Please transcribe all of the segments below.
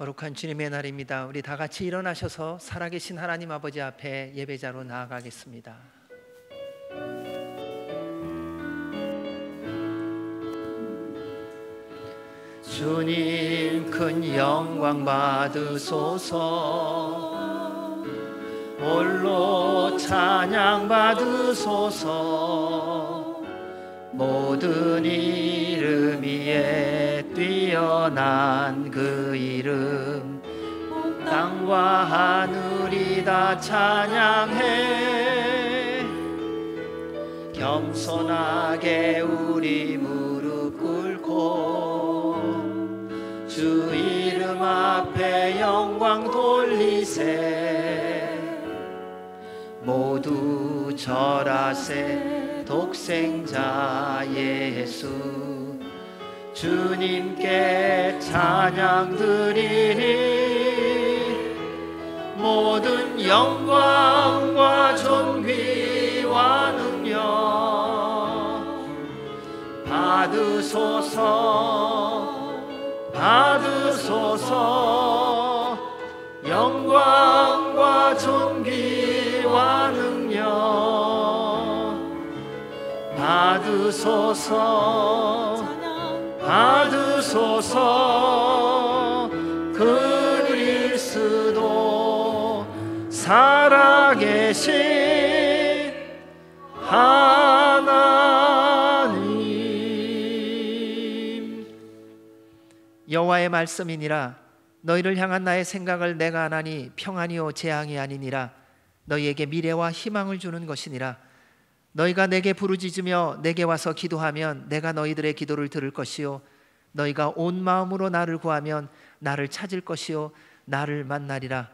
거룩한 주님의 날입니다. 우리 다 같이 일어나셔서 살아계신 하나님 아버지 앞에 예배자로 나아가겠습니다. 주님 큰 영광 받으소서, 홀로 찬양 받으소서. 모든 이름 위에 뛰어난 그 이름, 땅과 하늘이 다 찬양해. 겸손하게 우리 무릎 꿇고 주 이름 앞에 영광 돌리세. 모두 절하세. 독생자 예수 주님께 찬양 드리리. 모든 영광과 존귀와 능력 받으소서, 받으소서. 영광과 존귀와 능력 받으소서, 받으소서. 그리스도 살아계신 하나님. 여호와의 말씀이니라. 너희를 향한 나의 생각을 내가 아나니 평안이요 재앙이 아니니라. 너희에게 미래와 희망을 주는 것이니라. 너희가 내게 부르짖으며 내게 와서 기도하면 내가 너희들의 기도를 들을 것이요, 너희가 온 마음으로 나를 구하면 나를 찾을 것이요 나를 만나리라.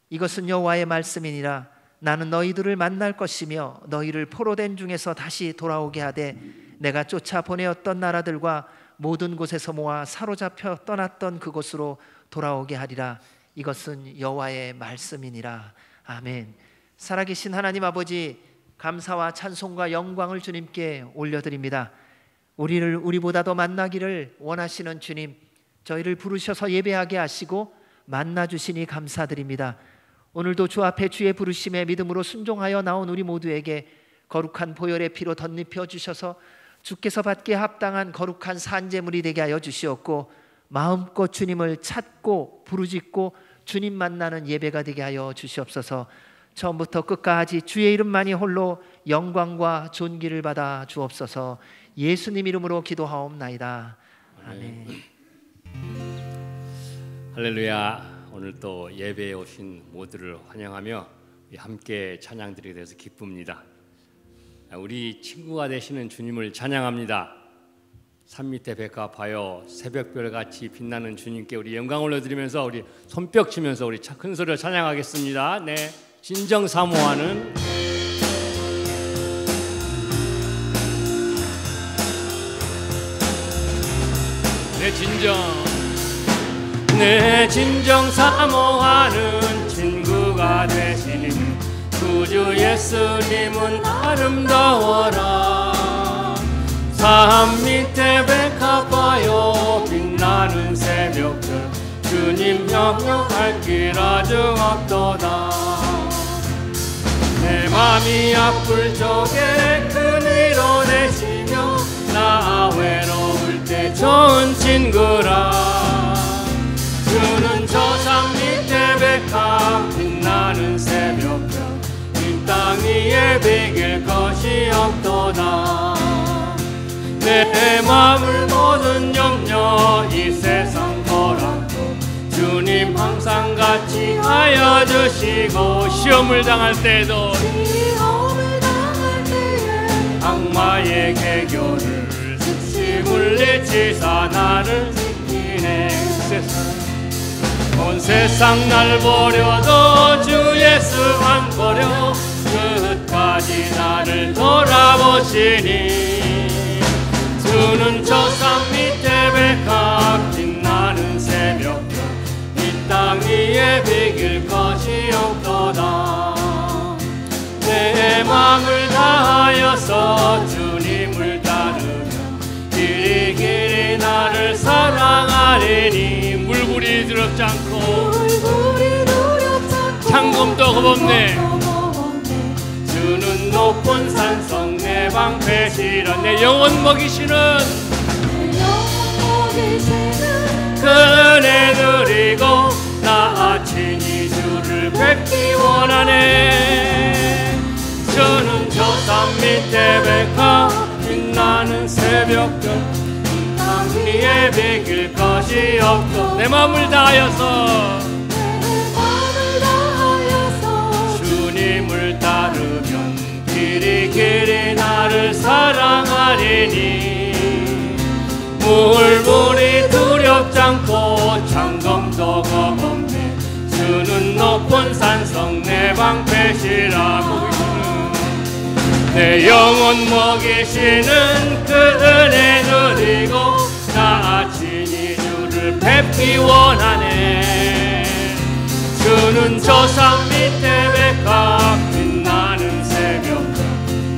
이것은 여호와의 말씀이니라. 나는 너희들을 만날 것이며 너희를 포로된 중에서 다시 돌아오게 하되 내가 쫓아 보내었던 나라들과 모든 곳에서 모아 사로잡혀 떠났던 그곳으로 돌아오게 하리라. 이것은 여호와의 말씀이니라. 아멘. 살아계신 하나님 아버지, 감사와 찬송과 영광을 주님께 올려드립니다. 우리를 우리보다 더 만나기를 원하시는 주님, 저희를 부르셔서 예배하게 하시고 만나주시니 감사드립니다. 오늘도 주 앞에 주의 부르심에 믿음으로 순종하여 나온 우리 모두에게 거룩한 보혈의 피로 덧입혀 주셔서 주께서 받기에 합당한 거룩한 산제물이 되게 하여 주시옵고, 마음껏 주님을 찾고 부르짖고 주님 만나는 예배가 되게 하여 주시옵소서. 처음부터 끝까지 주의 이름만이 홀로 영광과 존귀를 받아 주옵소서. 예수님 이름으로 기도하옵나이다. 아멘. 할렐루야. 오늘 또 예배에 오신 모두를 환영하며 함께 찬양드리게 돼서 기쁩니다. 우리 친구가 되시는 주님을 찬양합니다. 산 밑에 백합하여 새벽별같이 빛나는 주님께 우리 영광 올려드리면서 우리 손뼉 치면서 우리 큰 소리로 찬양하겠습니다. 네, 진정 사모하는 내 진정 사모하는 친구가 되시는 구주 예수님은 아름다워라. 산 밑에 백합하여 빛나는 새벽별, 주님 영영할 길 아주 없도다. 내 맘이 아플 적에 큰 위로 되시며 나 외로울 때 좋은 친구라. 주는 저 산 밑에 백합 빛나는 새벽별, 이 땅 위에 비길 것이 없도다. 내 마음을 모든 염려 이 세상 보라도 주님 항상 같이 하여 주시고, 시험을 당할 때도 악마의 개교를 즉시 물리치사 나를 지키네. 온 세상 날 버려도 주 예수 안 버려 끝까지 나를 돌아보시니. 주는 저 산 밑에 백합 빛나는 새벽별, 이 땅 위에 비길 것이 없도다. 내 마음을 다하여서 주님을 따르며 길이 길이 나를 사랑하리니. 물불이 두렵지 않고 곱없네. 주는 높은 산성 내 방패시라. 내 영혼 먹이시는 그 은혜 누리고 나 친히 주를 뵙기 원하네. 주는 저 산 밑에 백화 빛나는 새벽별 땅 위에 비길 것이 없고 내 마음을 다하여서 주님을 따르면 길이 길이 나를 사랑하리니 물물이 두렵지 않고 장검도 겁없네. 주는 높은 산성 내 방패시라. 내 영혼 먹이시는 그 은혜 누리고 나 친히 주를 뵙기 원하네. 주는 저 산 밑에 백화 빛나는 새벽별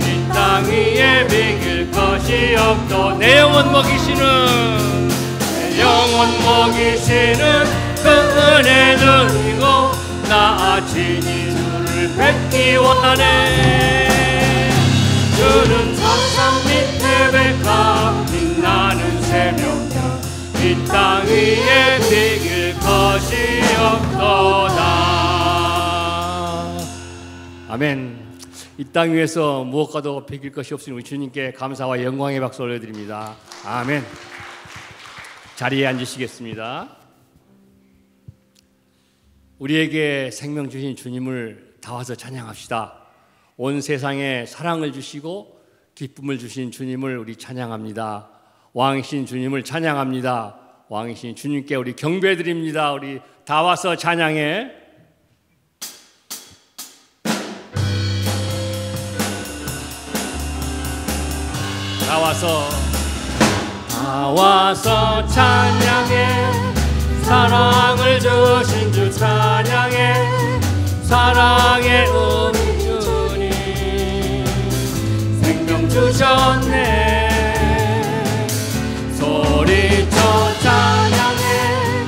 이 땅 위에 비길 것이 없도 내 영혼 먹이시는 내 영혼 먹이시는 그 은혜 누리고 나 친히 주를 뵙기 원하네. 주는 저 산 밑에 백화 빛나는 새벽별 이 땅 위에 비길 것이 없도다. 아멘. 이 땅 위에서 무엇과도 비길 것이 없으니 우리 주님께 감사와 영광의 박수 올려드립니다. 아멘. 자리에 앉으시겠습니다. 우리에게 생명 주신 주님을 다 와서 찬양합시다. 온 세상에 사랑을 주시고 기쁨을 주신 주님을 우리 찬양합니다. 왕이신 주님을 찬양합니다. 왕이신 주님께 우리 경배드립니다. 우리 다 와서 찬양해. 다 와서 찬양해. 사랑을 주신 주 찬양해. 사랑의 우리 주님 생명 주셨네. 소리쳐 찬양해.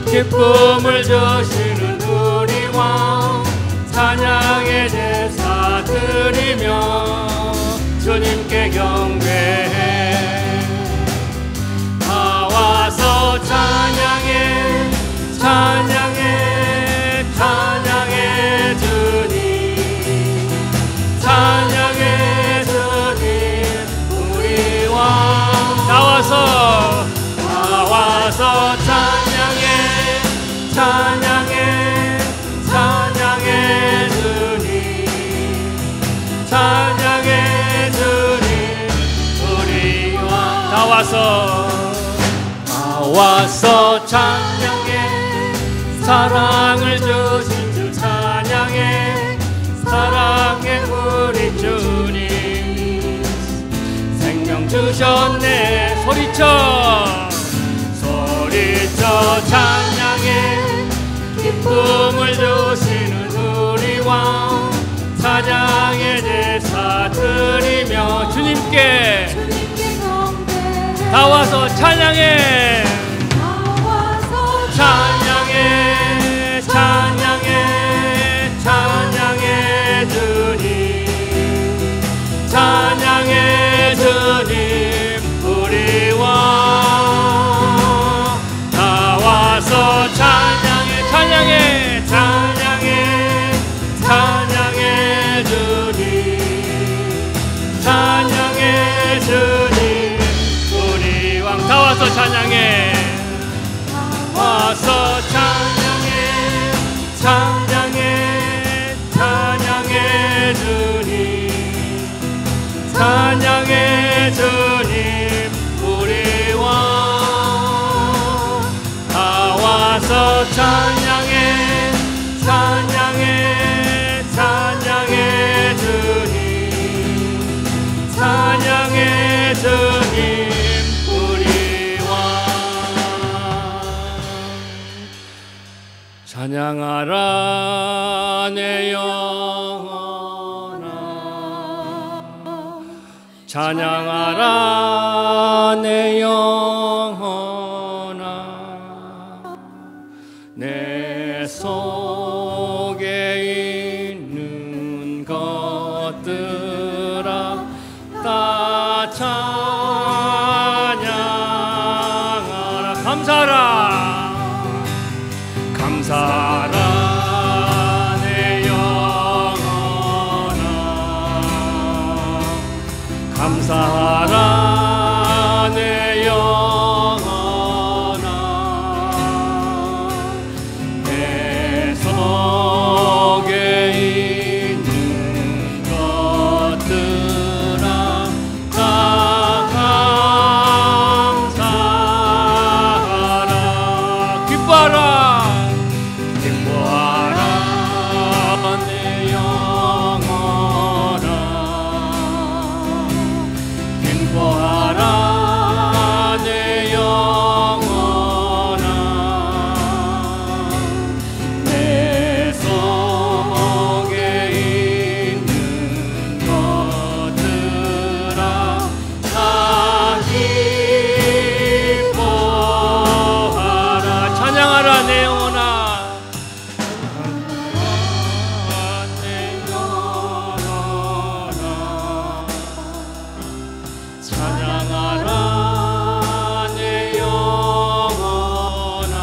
기쁨을 주시는 우리 왕 찬양의 제사 드리며 주님께 경배해. 다 와서 찬양해. 찬양해. 찬양해 주님. 찬양해 주님 우리 왕. 다 와서 찬양해. 찬양해. 찬양해 주님. 찬양해 주님 우리 왕. 다 와서 찬양해. 사랑을 주신 주 찬양해. 사랑의 우리 주님 생명 주셨네. 소리쳐 찬양해. 기쁨을 주시는 우리 왕 찬양의 제사 드리며 주님께 다 와서 찬양해. 찬양해. 찬양해. 찬양해 주님. 찬양해 주님 우리 왕. 다 와서 찬양해. 찬양해. 찬양해. 찬양해 주님. 찬양해 주님 우리 왕. 다 와서 찬양해. 와서 찬양해. 찬양해. 찬양해 주님. 찬양해 주님 우리 왕. 다 와서 찬양해. 찬양해. 찬양해 주님. 찬양해 주님 우리 왕. 찬양하라 내 영혼아. 찬양하라 내 영혼아. 내 속에 감사하라 내 영혼아 내 속에 있는 것들아 다 감사하라 기뻐하라 기뻐하라 내 영혼아 기뻐하라 내 영혼아 내 속에 있는 것들아 다 기뻐하라 찬양하라 내 영혼아 내 영혼아 찬양하라 내 영혼아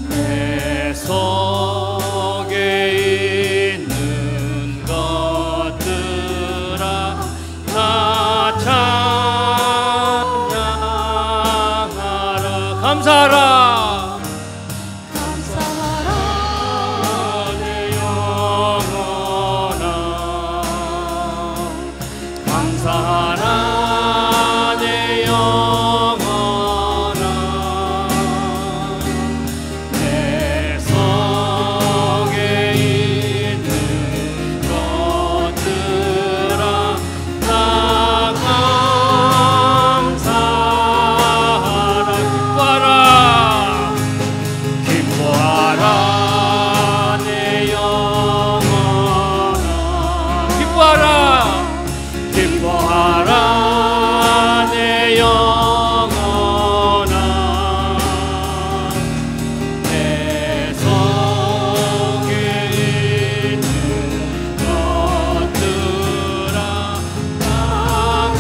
내 속에 있는 것들아 다 찬양하라 감사하라 내 영혼아 감사하라 내 영혼아 내 속에 있는 것들아 다 감사하라 기뻐하라 내 영혼아 기뻐하라 기뻐하라 내 영혼아 내 속에 있는 것들아 다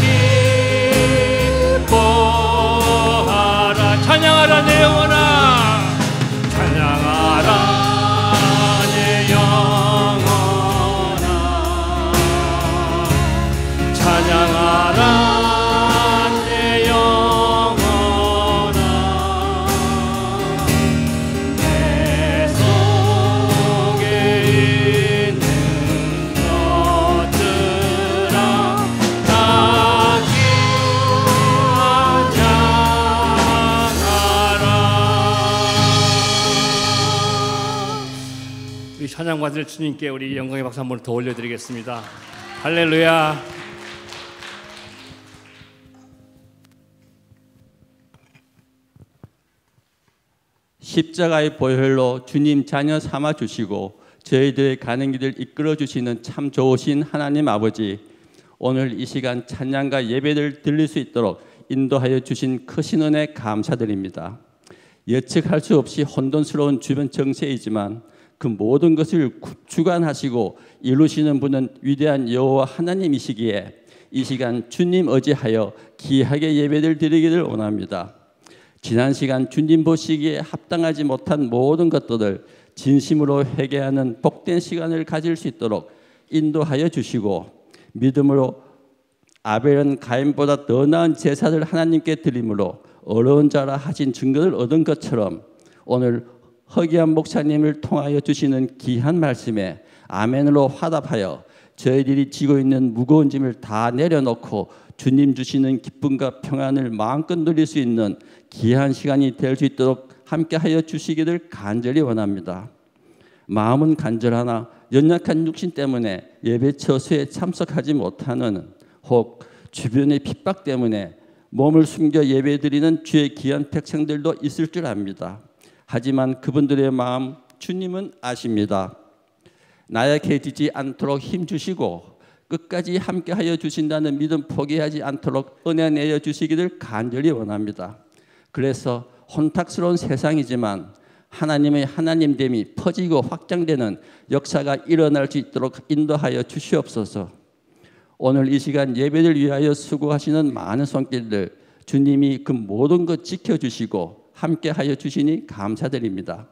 기뻐하라 찬양하라 내 영혼아 찬양하라 내 영혼아 찬양하라 내 영혼아 내 속에 있는 것들아 다 찬양하라 우리 찬양 받을 주님께 우리 영광의 박수 한번 더 올려드리겠습니다. 할렐루야. 십자가의 보혈로 주님 자녀 삼아 주시고 저희들의 가는 길을 이끌어 주시는 참 좋으신 하나님 아버지, 오늘 이 시간 찬양과 예배를 드릴 수 있도록 인도하여 주신 크신 은혜 감사드립니다. 예측할 수 없이 혼돈스러운 주변 정세이지만 그 모든 것을 주관하시고 이루시는 분은 위대한 여호와 하나님이시기에 이 시간 주님 의지하여 귀하게 예배를 드리기를 원합니다. 지난 시간 주님 보시기에 합당하지 못한 모든 것들을 진심으로 회개하는 복된 시간을 가질 수 있도록 인도하여 주시고, 믿음으로 아벨은 가인보다 더 나은 제사를 하나님께 드림으로 어려운 자라 하신 증거를 얻은 것처럼 오늘 허기한 목사님을 통하여 주시는 귀한 말씀에 아멘으로 화답하여 저희들이 지고 있는 무거운 짐을 다 내려놓고 주님 주시는 기쁨과 평안을 마음껏 누릴 수 있는 귀한 시간이 될 수 있도록 함께하여 주시기를 간절히 원합니다. 마음은 간절하나 연약한 육신 때문에 예배 처소에 참석하지 못하는, 혹 주변의 핍박 때문에 몸을 숨겨 예배드리는 주의 귀한 백성들도 있을 줄 압니다. 하지만 그분들의 마음 주님은 아십니다. 나약해지지 않도록 힘주시고 끝까지 함께하여 주신다는 믿음 포기하지 않도록 은혜 내어 주시기를 간절히 원합니다. 그래서 혼탁스러운 세상이지만 하나님의 하나님됨이 퍼지고 확장되는 역사가 일어날 수 있도록 인도하여 주시옵소서. 오늘 이 시간 예배를 위하여 수고하시는 많은 손길들 주님이 그 모든 것 지켜주시고 함께하여 주시니 감사드립니다.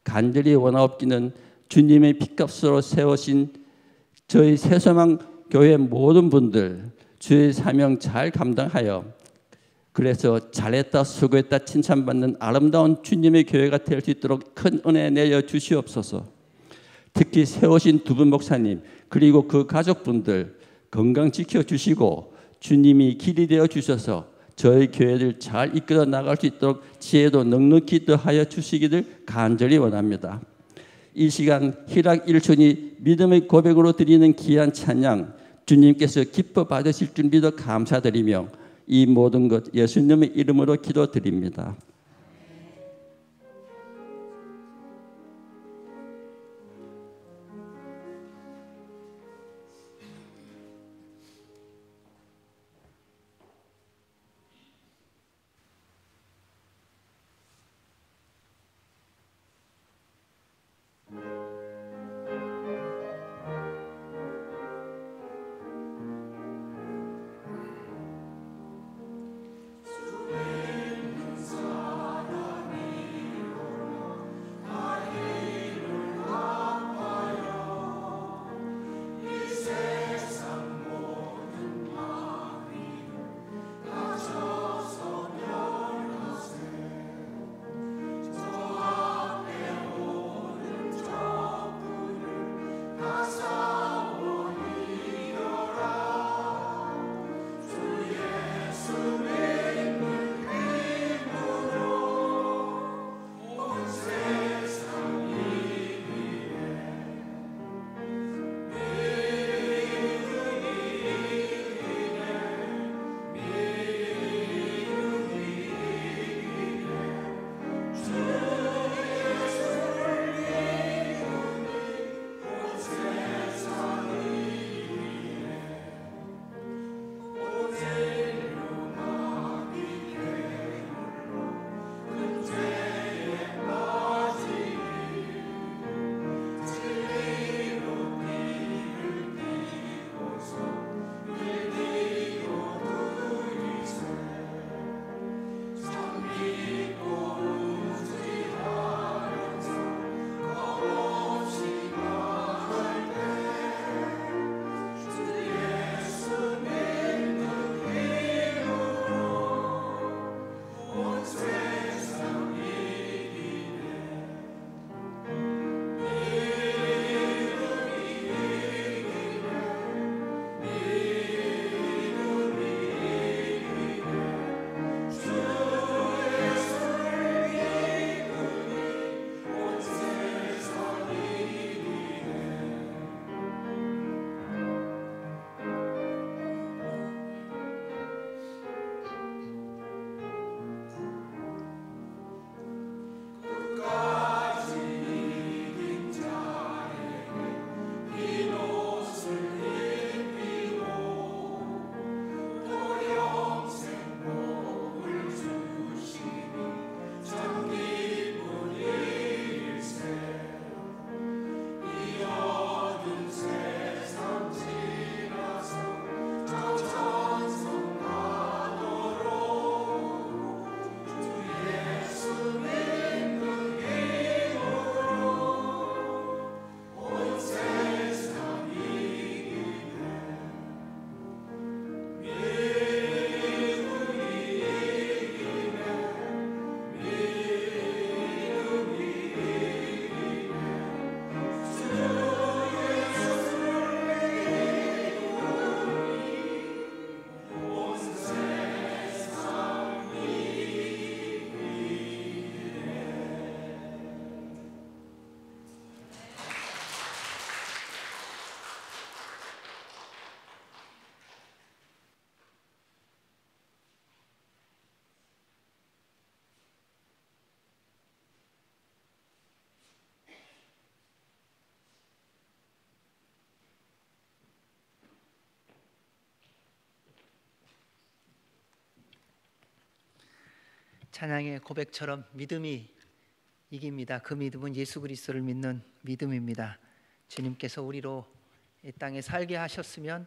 간절히 원하옵기는 주님의 피값으로 세우신 저희 새소망 교회 모든 분들 주의 사명 잘 감당하여 그래서 잘했다 수고했다 칭찬받는 아름다운 주님의 교회가 될 수 있도록 큰 은혜 내려 주시옵소서. 특히 세우신 두 분 목사님 그리고 그 가족분들 건강 지켜주시고 주님이 길이 되어 주셔서 저희 교회를 잘 이끌어 나갈 수 있도록 지혜도 넉넉히 더하여 주시기를 간절히 원합니다. 이 시간 희락 1촌이 믿음의 고백으로 드리는 귀한 찬양 주님께서 기뻐 받으실 줄 믿어 감사드리며 이 모든 것 예수님의 이름으로 기도드립니다. 찬양의 고백처럼 믿음이 이깁니다. 그 믿음은 예수 그리스도를 믿는 믿음입니다. 주님께서 우리로 이 땅에 살게 하셨으면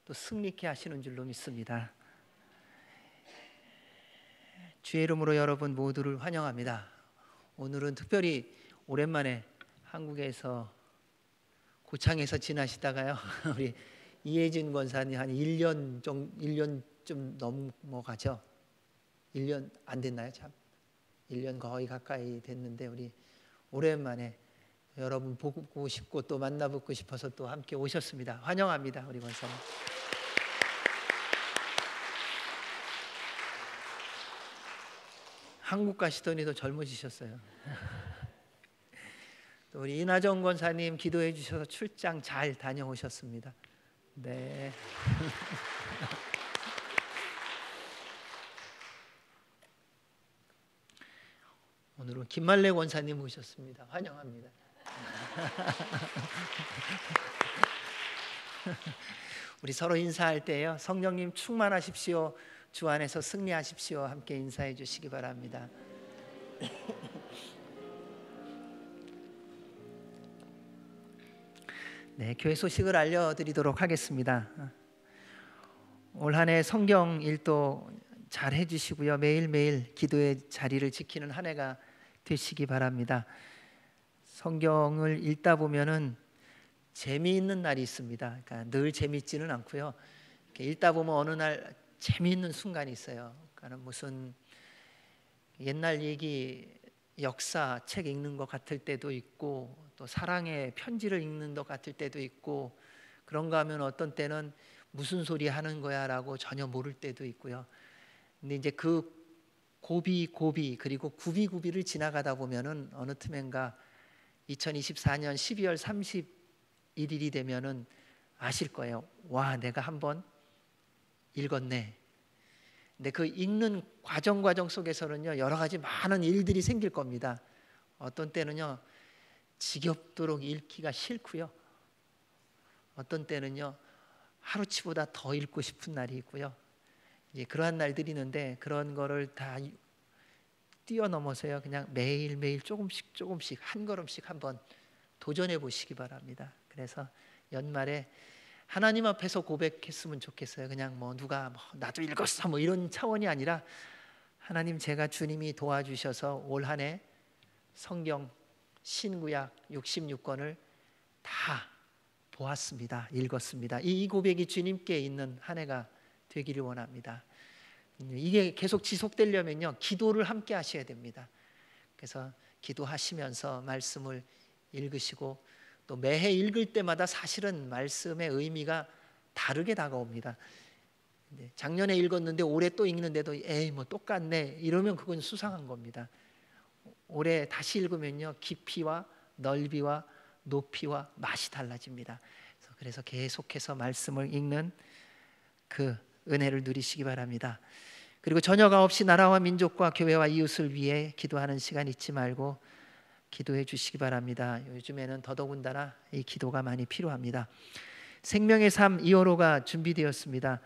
또 승리케 하시는 줄로 믿습니다. 주의 이름으로 여러분 모두를 환영합니다. 오늘은 특별히 오랜만에 한국에서 고창에서 지나시다가요 우리 이혜진 권사님 한 1년 좀 넘어가죠. 1년 안 됐나요? 참 1년 거의 가까이 됐는데 우리 오랜만에 여러분 보고 싶고 또 만나뵙고 싶어서 또 함께 오셨습니다. 환영합니다, 우리 권사님. 한국 가시더니 더 젊어지셨어요. 또 우리 이나정 권사님 기도해 주셔서 출장 잘 다녀오셨습니다. 네. 오늘은 김말래 권사님 오셨습니다. 환영합니다. 우리 서로 인사할 때요, 성령님 충만하십시오, 주 안에서 승리하십시오, 함께 인사해 주시기 바랍니다. 네, 교회 소식을 알려드리도록 하겠습니다. 올 한 해 성경 일도 잘 해주시고요, 매일매일 기도의 자리를 지키는 한 해가 되시기 바랍니다. 성경을 읽다 보면은 재미있는 날이 있습니다. 그러니까 늘 재미있지는 않고요, 이렇게 읽다 보면 어느 날 재미있는 순간이 있어요. 그러니까 무슨 옛날 얘기, 역사 책 읽는 것 같을 때도 있고, 또 사랑의 편지를 읽는 것 같을 때도 있고, 그런가 하면 어떤 때는 무슨 소리 하는 거야 라고 전혀 모를 때도 있고요. 근데 이제 그 고비 그리고 구비를 지나가다 보면은 어느 틈엔가 2024년 12월 31일이 되면은 아실 거예요. 와, 내가 한번 읽었네. 근데 그 읽는 과정 속에서는요, 여러 가지 많은 일들이 생길 겁니다. 어떤 때는요, 지겹도록 읽기가 싫고요, 어떤 때는요, 하루치보다 더 읽고 싶은 날이 있고요. 이제 그러한 날들이 있는데, 그런 거를 다 뛰어넘어서요, 그냥 매일매일 조금씩 한 걸음씩 한번 도전해 보시기 바랍니다. 그래서 연말에 하나님 앞에서 고백했으면 좋겠어요. 그냥 뭐 누가 나도 읽었어 뭐 이런 차원이 아니라, 하나님, 제가 주님이 도와주셔서 올 한 해 성경 신구약 66권을 다 보았습니다. 읽었습니다. 이 고백이 주님께 있는 한 해가 되기를 원합니다. 이게 계속 지속되려면요, 기도를 함께 하셔야 됩니다. 그래서 기도하시면서 말씀을 읽으시고, 또 매해 읽을 때마다 사실은 말씀의 의미가 다르게 다가옵니다. 작년에 읽었는데 올해 또 읽는데도 에이 뭐 똑같네 이러면 그건 수상한 겁니다. 올해 다시 읽으면요, 깊이와 넓이와 높이와 맛이 달라집니다. 그래서 계속해서 말씀을 읽는 그 은혜를 누리시기 바랍니다. 그리고 저녁 9시 나라와 민족과 교회와 이웃을 위해 기도하는 시간 잊지 말고 기도해 주시기 바랍니다. 요즘에는 더더군다나 이 기도가 많이 필요합니다. 생명의 삶 2월호가 준비되었습니다.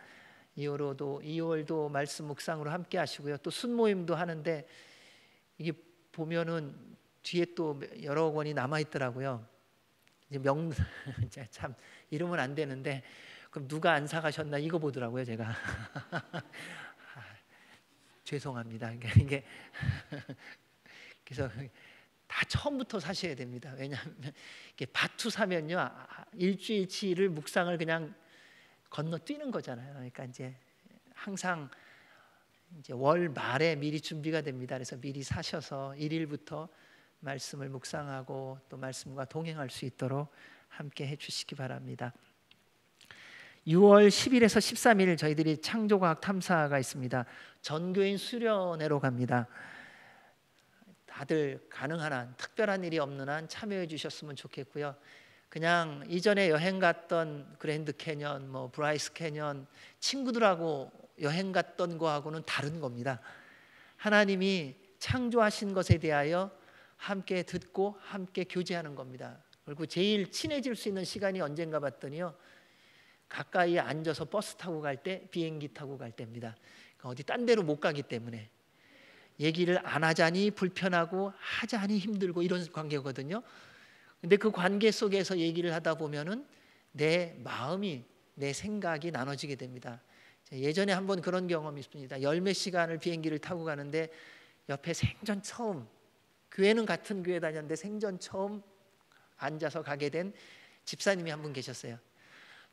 2월도 말씀 묵상으로 함께 하시고요, 또 순모임도 하는데, 이게 보면은 뒤에 또 여러 권이 남아 있더라고요. 이제 참 이러면 안 되는데, 그럼 누가 안 사가셨나 이거 보더라고요, 제가. 죄송합니다. 이게 그래서 다 처음부터 사셔야 됩니다. 왜냐하면 이게 바투 사면요, 일주일치를 묵상을 그냥 건너뛰는 거잖아요. 그러니까 이제 항상 이제 월 말에 미리 준비가 됩니다. 그래서 미리 사셔서 1일부터 말씀을 묵상하고 또 말씀과 동행할 수 있도록 함께 해주시기 바랍니다. 6월 10일에서 13일 저희들이 창조과학 탐사가 있습니다. 전교인 수련회로 갑니다. 다들 가능한 한, 특별한 일이 없는 한 참여해 주셨으면 좋겠고요. 그냥 이전에 여행 갔던 그랜드 캐년, 뭐 브라이스 캐년, 친구들하고 여행 갔던 거하고는 다른 겁니다. 하나님이 창조하신 것에 대하여 함께 듣고 함께 교제하는 겁니다. 그리고 제일 친해질 수 있는 시간이 언젠가 봤더니요, 가까이 앉아서 버스 타고 갈 때, 비행기 타고 갈 때입니다. 그러니까 어디 딴 데로 못 가기 때문에 얘기를 안 하자니 불편하고 하자니 힘들고 이런 관계거든요. 근데 그 관계 속에서 얘기를 하다 보면은 내 마음이, 내 생각이 나눠지게 됩니다. 예전에 한번 그런 경험이 있습니다. 열 몇 시간을 비행기를 타고 가는데 옆에 생전 처음, 교회는 같은 교회 다녔는데 생전 처음 앉아서 가게 된 집사님이 한 분 계셨어요.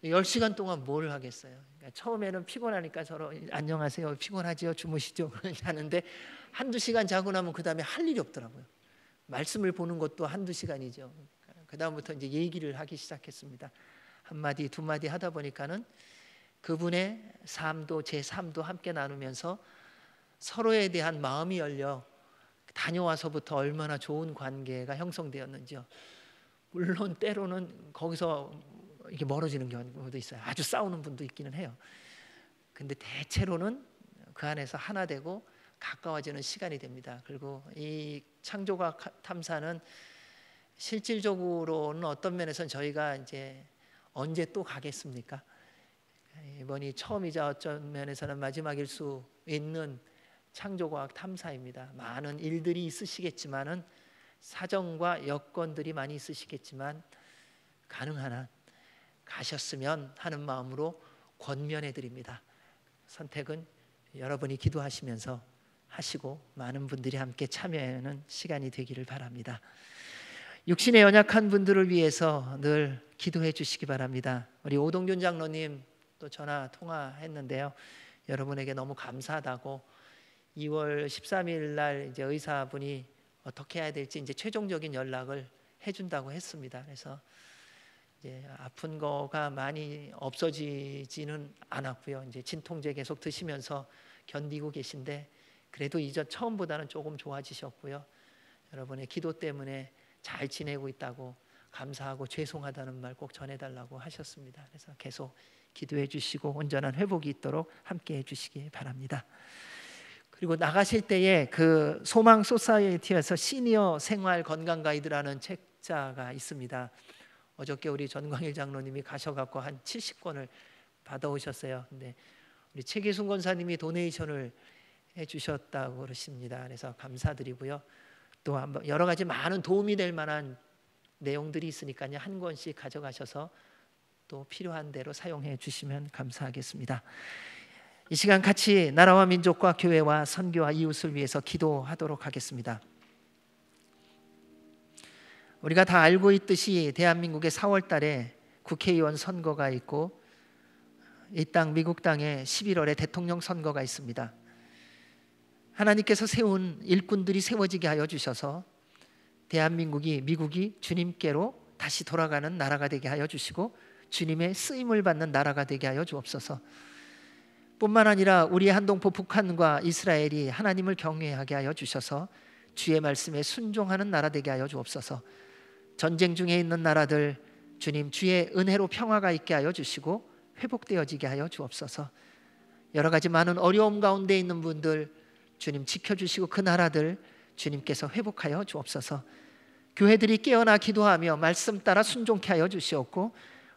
10시간 동안 뭘 하겠어요. 그러니까 처음에는 피곤하니까 서로 안녕하세요, 피곤하지요, 주무시죠 하는데 한두 시간 자고 나면 그 다음에 할 일이 없더라고요. 말씀을 보는 것도 한두 시간이죠. 그 다음부터 이제 얘기를 하기 시작했습니다. 한마디 두 마디 하다 보니까는 그분의 삶도 제 삶도 함께 나누면서 서로에 대한 마음이 열려 다녀와서부터 얼마나 좋은 관계가 형성되었는지요. 물론 때로는 거기서 이게 멀어지는 경우도 있어요. 아주 싸우는 분도 있기는 해요. 근데 대체로는 그 안에서 하나 되고 가까워지는 시간이 됩니다. 그리고 이 창조과학 탐사는 실질적으로는 어떤 면에서는 저희가 이제 언제 또 가겠습니까? 이번이 처음이자 어떤 면에서는 마지막일 수 있는 창조과학 탐사입니다. 많은 일들이 있으시겠지만은 사정과 여건들이 많이 있으시겠지만 가능한 한 가셨으면 하는 마음으로 권면해 드립니다. 선택은 여러분이 기도하시면서 하시고 많은 분들이 함께 참여하는 시간이 되기를 바랍니다. 육신에 연약한 분들을 위해서 늘 기도해 주시기 바랍니다. 우리 오동균 장로님 또 전화 통화했는데요. 여러분에게 너무 감사하다고 2월 13일 날 이제 의사분이 어떻게 해야 될지 이제 최종적인 연락을 해준다고 했습니다. 그래서 이제 아픈 거가 많이 없어지지는 않았고요. 이제 진통제 계속 드시면서 견디고 계신데 그래도 이전 처음보다는 조금 좋아지셨고요. 여러분의 기도 때문에 잘 지내고 있다고 감사하고 죄송하다는 말 꼭 전해달라고 하셨습니다. 그래서 계속 기도해 주시고 온전한 회복이 있도록 함께 해주시기 바랍니다. 그리고 나가실 때에 그 소망 소사이어티에서 시니어 생활 건강 가이드라는 책자가 있습니다. 어저께 우리 전광일 장로님이 가셔갖고 한 70권을 받아오셨어요. 근데 우리 최기순 권사님이 도네이션을 해주셨다고 그러십니다. 그래서 감사드리고요. 또 여러 가지 많은 도움이 될 만한 내용들이 있으니까요. 한 권씩 가져가셔서 또 필요한 대로 사용해 주시면 감사하겠습니다. 이 시간 같이 나라와 민족과 교회와 선교와 이웃을 위해서 기도하도록 하겠습니다. 우리가 다 알고 있듯이 대한민국의 4월 달에 국회의원 선거가 있고 이 땅 미국 땅에 11월에 대통령 선거가 있습니다. 하나님께서 세운 일꾼들이 세워지게 하여 주셔서 대한민국이 미국이 주님께로 다시 돌아가는 나라가 되게 하여 주시고 주님의 쓰임을 받는 나라가 되게 하여 주옵소서. 뿐만 아니라 우리 한동포 북한과 이스라엘이 하나님을 경외하게 하여 주셔서 주의 말씀에 순종하는 나라 되게 하여 주옵소서. 전쟁 중에 있는 나라들 주님 주의 은혜로 평화가 있게 하여 주시고 회복되어지게 하여 주옵소서. 여러 가지 많은 어려움 가운데 있는 분들 주님 지켜주시고 그 나라들 주님께서 회복하여 주옵소서. 교회들이 깨어나 기도하며 말씀 따라 순종케 하여 주시옵고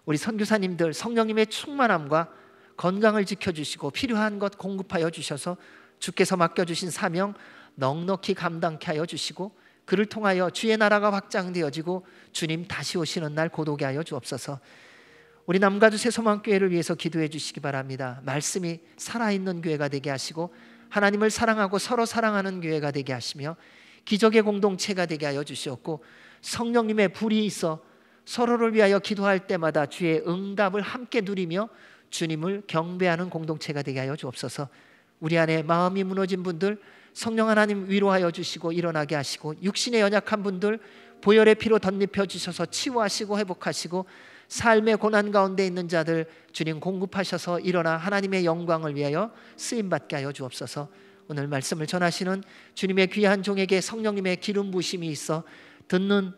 우리 선교사님들 성령님의 충만함과 건강을 지켜주시고 필요한 것 공급하여 주셔서 주께서 맡겨주신 사명 넉넉히 감당케 하여 주시고 그를 통하여 주의 나라가 확장되어지고 주님 다시 오시는 날 고도게 하여 주옵소서. 우리 남가주 새소망교회를 위해서 기도해 주시기 바랍니다. 말씀이 살아있는 교회가 되게 하시고 하나님을 사랑하고 서로 사랑하는 교회가 되게 하시며 기적의 공동체가 되게 하여 주시옵고 성령님의 불이 있어 서로를 위하여 기도할 때마다 주의 응답을 함께 누리며 주님을 경배하는 공동체가 되게 하여 주옵소서. 우리 안에 마음이 무너진 분들 성령 하나님 위로하여 주시고 일어나게 하시고 육신에 연약한 분들 보혈의 피로 덧입혀 주셔서 치유하시고 회복하시고 삶의 고난 가운데 있는 자들 주님 공급하셔서 일어나 하나님의 영광을 위하여 쓰임받게 하여 주옵소서. 오늘 말씀을 전하시는 주님의 귀한 종에게 성령님의 기름 부심이 있어 듣는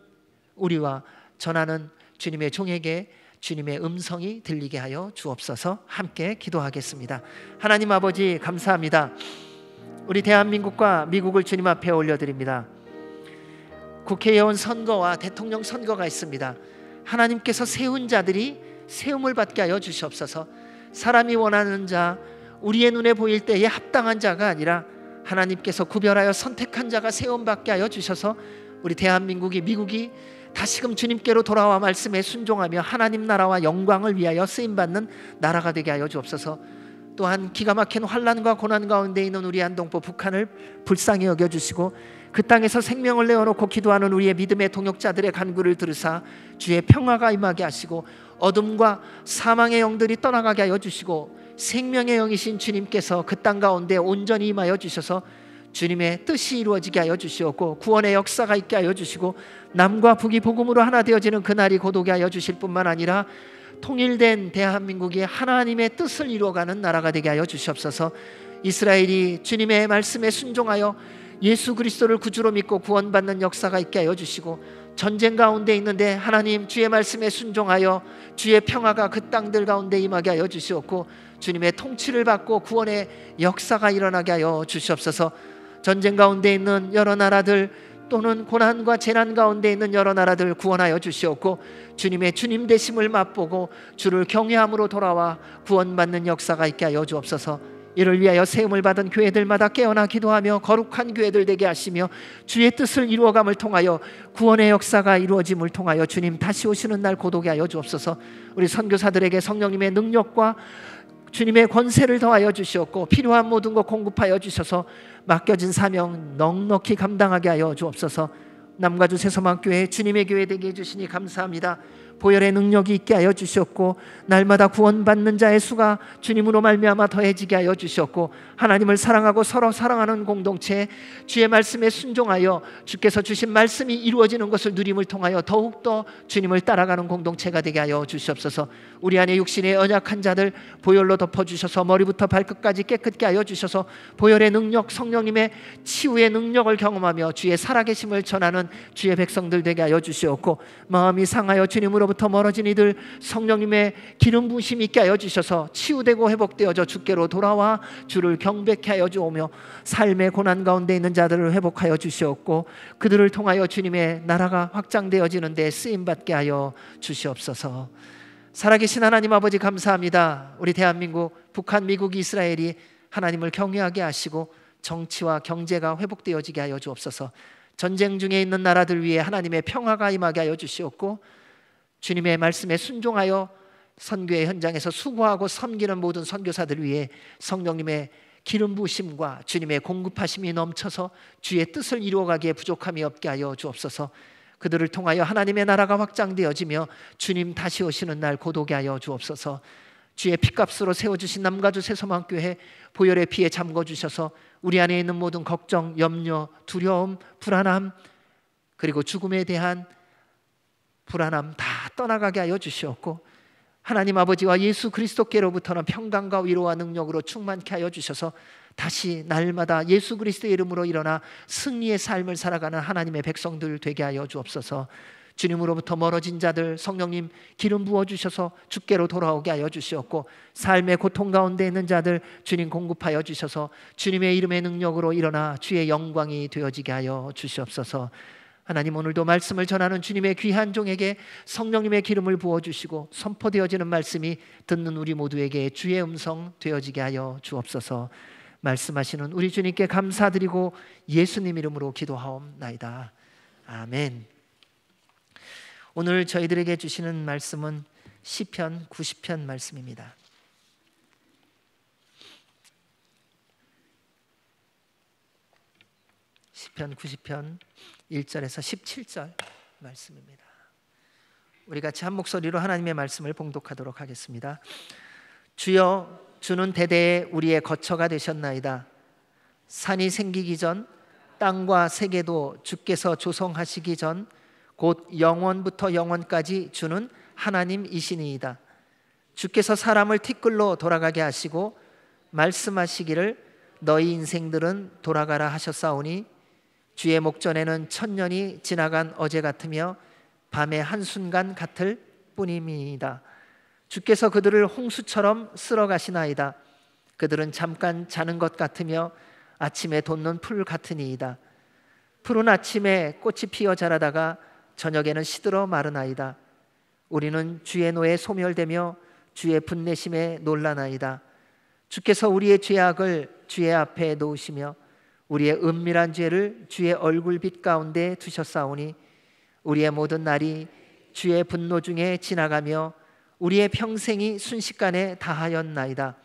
우리와 전하는 주님의 종에게 주님의 음성이 들리게 하여 주옵소서. 함께 기도하겠습니다. 하나님 아버지 감사합니다. 우리 대한민국과 미국을 주님 앞에 올려드립니다. 국회의원 선거와 대통령 선거가 있습니다. 하나님께서 세운 자들이 세움을 받게 하여 주시옵소서. 사람이 원하는 자 우리의 눈에 보일 때에 합당한 자가 아니라 하나님께서 구별하여 선택한 자가 세움받게 하여 주셔서 우리 대한민국이 미국이 다시금 주님께로 돌아와 말씀에 순종하며 하나님 나라와 영광을 위하여 쓰임받는 나라가 되게 하여 주옵소서. 또한 기가 막힌 환난과 고난 가운데 있는 우리 한동포 북한을 불쌍히 여겨주시고 그 땅에서 생명을 내어놓고 기도하는 우리의 믿음의 동역자들의 간구를 들으사 주의 평화가 임하게 하시고 어둠과 사망의 영들이 떠나가게 하여 주시고 생명의 영이신 주님께서 그 땅 가운데 온전히 임하여 주셔서 주님의 뜻이 이루어지게 하여 주시옵고 구원의 역사가 있게 하여 주시고 남과 북이 복음으로 하나 되어지는 그날이 곧 오게 하여 주실 뿐만 아니라 통일된 대한민국이 하나님의 뜻을 이루어가는 나라가 되게 하여 주시옵소서. 이스라엘이 주님의 말씀에 순종하여 예수 그리스도를 구주로 믿고 구원받는 역사가 있게 하여 주시고 전쟁 가운데 있는데 하나님 주의 말씀에 순종하여 주의 평화가 그 땅들 가운데 임하게 하여 주시옵고 주님의 통치를 받고 구원의 역사가 일어나게 하여 주시옵소서. 전쟁 가운데 있는 여러 나라들 또는 고난과 재난 가운데 있는 여러 나라들 구원하여 주시옵고 주님의 주님 되심을 맛보고 주를 경외함으로 돌아와 구원받는 역사가 있게 하여 주옵소서. 이를 위하여 세움을 받은 교회들마다 깨어나 기도하며 거룩한 교회들 되게 하시며 주의 뜻을 이루어감을 통하여 구원의 역사가 이루어짐을 통하여 주님 다시 오시는 날 고독에 하여 주옵소서. 우리 선교사들에게 성령님의 능력과 주님의 권세를 더하여 주시옵고 필요한 모든 것 공급하여 주셔서 맡겨진 사명 넉넉히 감당하게 하여 주옵소서. 남가주 새서만교회 주님의 교회 되게 해주시니 감사합니다. 보혈의 능력이 있게 하여 주셨고 날마다 구원받는 자의 수가 주님으로 말미암아 더해지게 하여 주셨고 하나님을 사랑하고 서로 사랑하는 공동체 주의 말씀에 순종하여 주께서 주신 말씀이 이루어지는 것을 누림을 통하여 더욱더 주님을 따라가는 공동체가 되게 하여 주시옵소서. 우리 안에 육신의 연약한 자들 보혈로 덮어주셔서 머리부터 발끝까지 깨끗게 하여 주셔서 보혈의 능력 성령님의 치유의 능력을 경험하며 주의 살아계심을 전하는 주의 백성들 되게 하여 주시옵고 마음이 상하여 주님으로부터 멀어진 이들 성령님의 기름 부으심 있게 하여 주셔서 치유되고 회복되어져 주께로 돌아와 주를 경배케 하여 주오며 삶의 고난 가운데 있는 자들을 회복하여 주시옵고 그들을 통하여 주님의 나라가 확장되어지는 데 쓰임받게 하여 주시옵소서. 살아계신 하나님 아버지 감사합니다. 우리 대한민국, 북한, 미국, 이스라엘이 하나님을 경외하게 하시고 정치와 경제가 회복되어지게 하여 주옵소서. 전쟁 중에 있는 나라들 위해 하나님의 평화가 임하게 하여 주시옵고 주님의 말씀에 순종하여 선교의 현장에서 수고하고 섬기는 모든 선교사들 위해 성령님의 기름 부으심과 주님의 공급하심이 넘쳐서 주의 뜻을 이루어가기에 부족함이 없게 하여 주옵소서. 그들을 통하여 하나님의 나라가 확장되어지며 주님 다시 오시는 날 고독에 하여 주옵소서. 주의 피값으로 세워주신 남가주 새서만교회 보혈의 피에 잠궈주셔서 우리 안에 있는 모든 걱정, 염려, 두려움, 불안함 그리고 죽음에 대한 불안함 다 떠나가게 하여 주시옵고 하나님 아버지와 예수 그리스도께로부터는 평강과 위로와 능력으로 충만케 하여 주셔서 다시 날마다 예수 그리스도의 이름으로 일어나 승리의 삶을 살아가는 하나님의 백성들 되게 하여 주옵소서. 주님으로부터 멀어진 자들 성령님 기름 부어주셔서 주께로 돌아오게 하여 주시옵고 삶의 고통 가운데 있는 자들 주님 공급하여 주셔서 주님의 이름의 능력으로 일어나 주의 영광이 되어지게 하여 주시옵소서. 하나님 오늘도 말씀을 전하는 주님의 귀한 종에게 성령님의 기름을 부어주시고 선포되어지는 말씀이 듣는 우리 모두에게 주의 음성 되어지게 하여 주옵소서. 말씀하시는 우리 주님께 감사드리고 예수님 이름으로 기도하옵나이다. 아멘. 오늘 저희들에게 주시는 말씀은 시편 90편 말씀입니다. 시편 90편 1절에서 17절 말씀입니다. 우리 같이 한 목소리로 하나님의 말씀을 봉독하도록 하겠습니다. 주여 주는 대대에 우리의 거처가 되셨나이다. 산이 생기기 전 땅과 세계도 주께서 조성하시기 전 곧 영원부터 영원까지 주는 하나님이시니이다. 주께서 사람을 티끌로 돌아가게 하시고 말씀하시기를 너희 인생들은 돌아가라 하셨사오니 주의 목전에는 천년이 지나간 어제 같으며 밤의 한순간 같을 뿐임이다. 주께서 그들을 홍수처럼 쓸어 가시나이다. 그들은 잠깐 자는 것 같으며 아침에 돋는 풀 같으니이다. 푸른 아침에 꽃이 피어 자라다가 저녁에는 시들어 마르나이다. 우리는 주의 노에 소멸되며 주의 분내심에 놀라나이다. 주께서 우리의 죄악을 주의 앞에 놓으시며 우리의 은밀한 죄를 주의 얼굴빛 가운데 두셨사오니 우리의 모든 날이 주의 분노 중에 지나가며 우리의 평생이 순식간에 다하였나이다.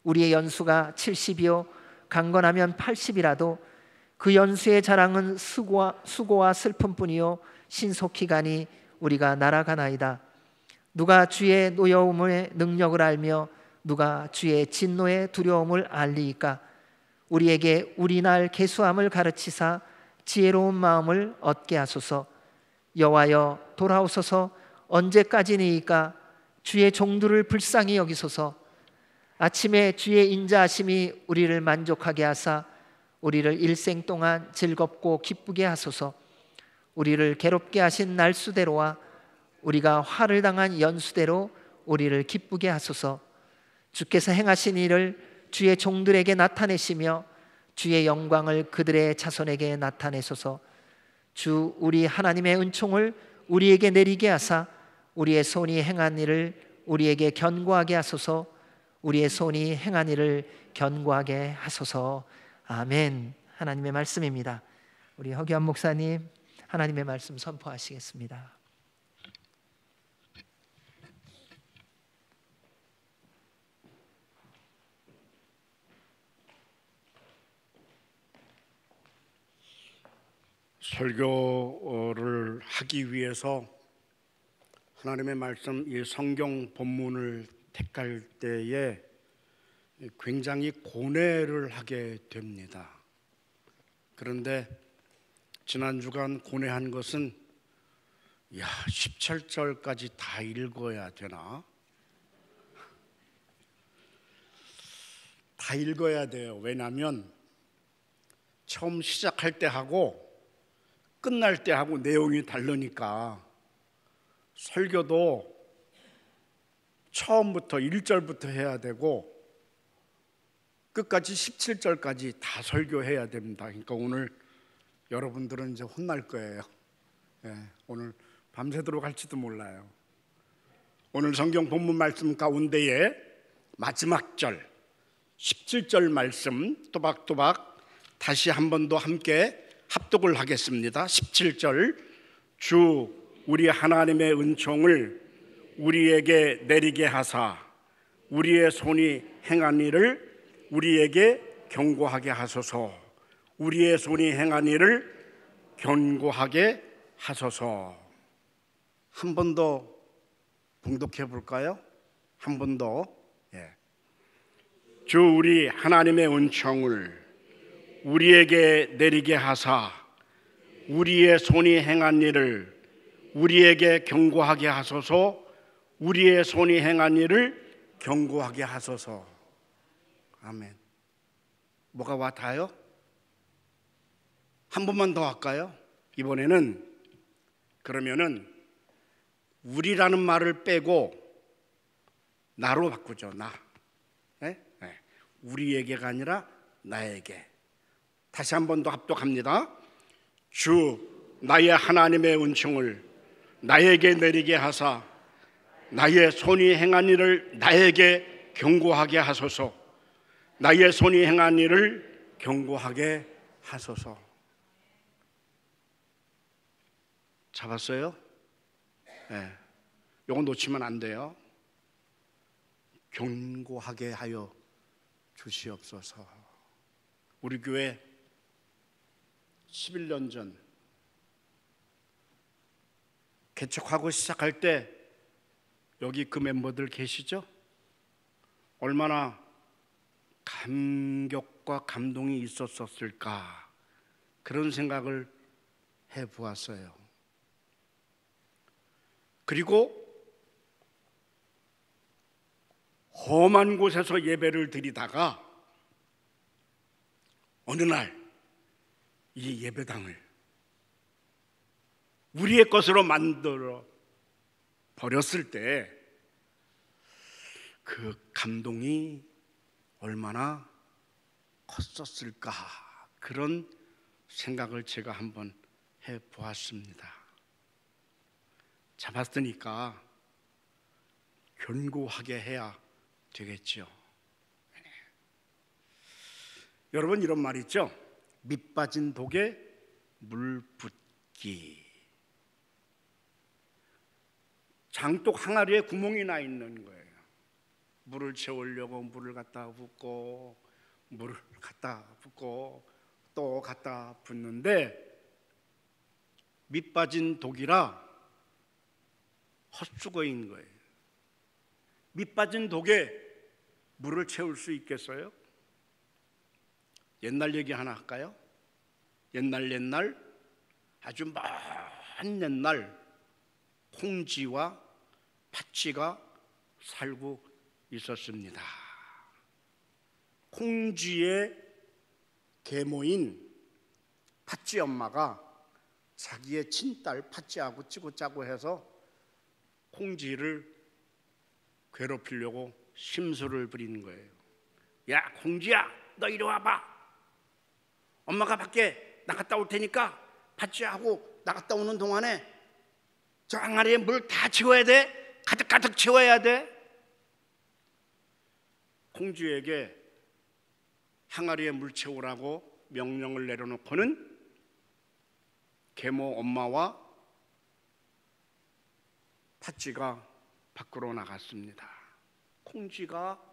우리의 연수가 70이요 강건하면 80이라도 그 연수의 자랑은 수고와 슬픔뿐이요 신속히 가니 우리가 날아가나이다. 누가 주의 노여움의 능력을 알며 누가 주의 진노의 두려움을 알리이까? 우리에게 우리날 계수함을 가르치사 지혜로운 마음을 얻게 하소서. 여호와여 돌아오소서. 언제까지니이까? 주의 종들을 불쌍히 여기소서. 아침에 주의 인자하심이 우리를 만족하게 하사 우리를 일생 동안 즐겁고 기쁘게 하소서. 우리를 괴롭게 하신 날수대로와 우리가 화를 당한 연수대로 우리를 기쁘게 하소서. 주께서 행하신 일을 주의 종들에게 나타내시며 주의 영광을 그들의 자손에게 나타내소서. 주 우리 하나님의 은총을 우리에게 내리게 하사 우리의 손이 행한 일을 우리에게 견고하게 하소서. 우리의 손이 행한 일을 견고하게 하소서. 아멘. 하나님의 말씀입니다. 우리 허기환 목사님 하나님의 말씀 선포하시겠습니다. 설교를 하기 위해서 하나님의 말씀, 이 성경 본문을 택할 때에 굉장히 고뇌를 하게 됩니다. 그런데 지난 주간 고뇌한 것은 17절까지 다 읽어야 되나? 다 읽어야 돼요. 왜냐하면 처음 시작할 때 하고 끝날 때 하고 내용이 다르니까 설교도 처음부터 1절부터 해야 되고 끝까지 17절까지 다 설교해야 됩니다. 그러니까 오늘 여러분들은 이제 혼날 거예요. 오늘 밤새도록 할지도 몰라요. 오늘 성경 본문 말씀 가운데에 마지막 절 17절 말씀 또박또박 다시 한 번 더 함께 합독을 하겠습니다. 17절 주 우리 하나님의 은총을 우리에게 내리게 하사 우리의 손이 행한 일을 우리에게 경고하게 하소서. 우리의 손이 행한 일을 견고하게 하소서. 한 번 더 봉독해 볼까요? 한 번 더. 주 우리 하나님의 은총을 우리에게 내리게 하사 우리의 손이 행한 일을 우리에게 경고하게 하소서. 우리의 손이 행한 일을 경고하게 하소서. 아멘. 뭐가 와 닿아요? 한 번만 더 할까요? 이번에는 그러면은 우리라는 말을 빼고 나로 바꾸죠. 나. 우리에게가 아니라 나에게. 다시 한 번 더 합독합니다. 주 나의 하나님의 은총을 나에게 내리게 하사 나의 손이 행한 일을 나에게 경고하게 하소서. 나의 손이 행한 일을 경고하게 하소서. 잡았어요? 이거 놓치면 안 돼요. 견고하게 하여 주시옵소서. 우리 교회 11년 전 개척하고 시작할 때 여기 그 멤버들 계시죠? 얼마나 감격과 감동이 있었을까 그런 생각을 해보았어요. 그리고 험한 곳에서 예배를 드리다가 어느 날 이 예배당을 우리의 것으로 만들어 버렸을 때 그 감동이 얼마나 컸었을까 그런 생각을 제가 한번 해보았습니다. 잡았으니까 견고하게 해야 되겠죠. 여러분 이런 말 있죠? 밑 빠진 독에 물 붓기. 장독 항아리에 구멍이 나 있는 거예요. 물을 채우려고 물을 갖다 붓고 물을 갖다 붓고 또 갖다 붓는데 밑 빠진 독이라 헛수고인 거예요. 밑 빠진 독에 물을 채울 수 있겠어요? 옛날 얘기 하나 할까요? 옛날 아주 먼 옛날 콩쥐와 팥쥐가 살고 있었습니다. 콩쥐의 계모인 팥쥐 엄마가 자기의 친딸 팥쥐하고 찌고짜고 해서 콩쥐를 괴롭히려고 심술을 부리는 거예요. 야, 콩쥐야, 너 이리 와봐. 엄마가 밖에 나갔다 올 테니까 팥쥐하고 나갔다 오는 동안에 저 항아리에 물 다 채워야 돼. 가득가득 채워야 돼. 콩쥐에게 항아리에 물 채우라고 명령을 내려놓고는 계모 엄마와 팥쥐가 밖으로 나갔습니다. 콩쥐가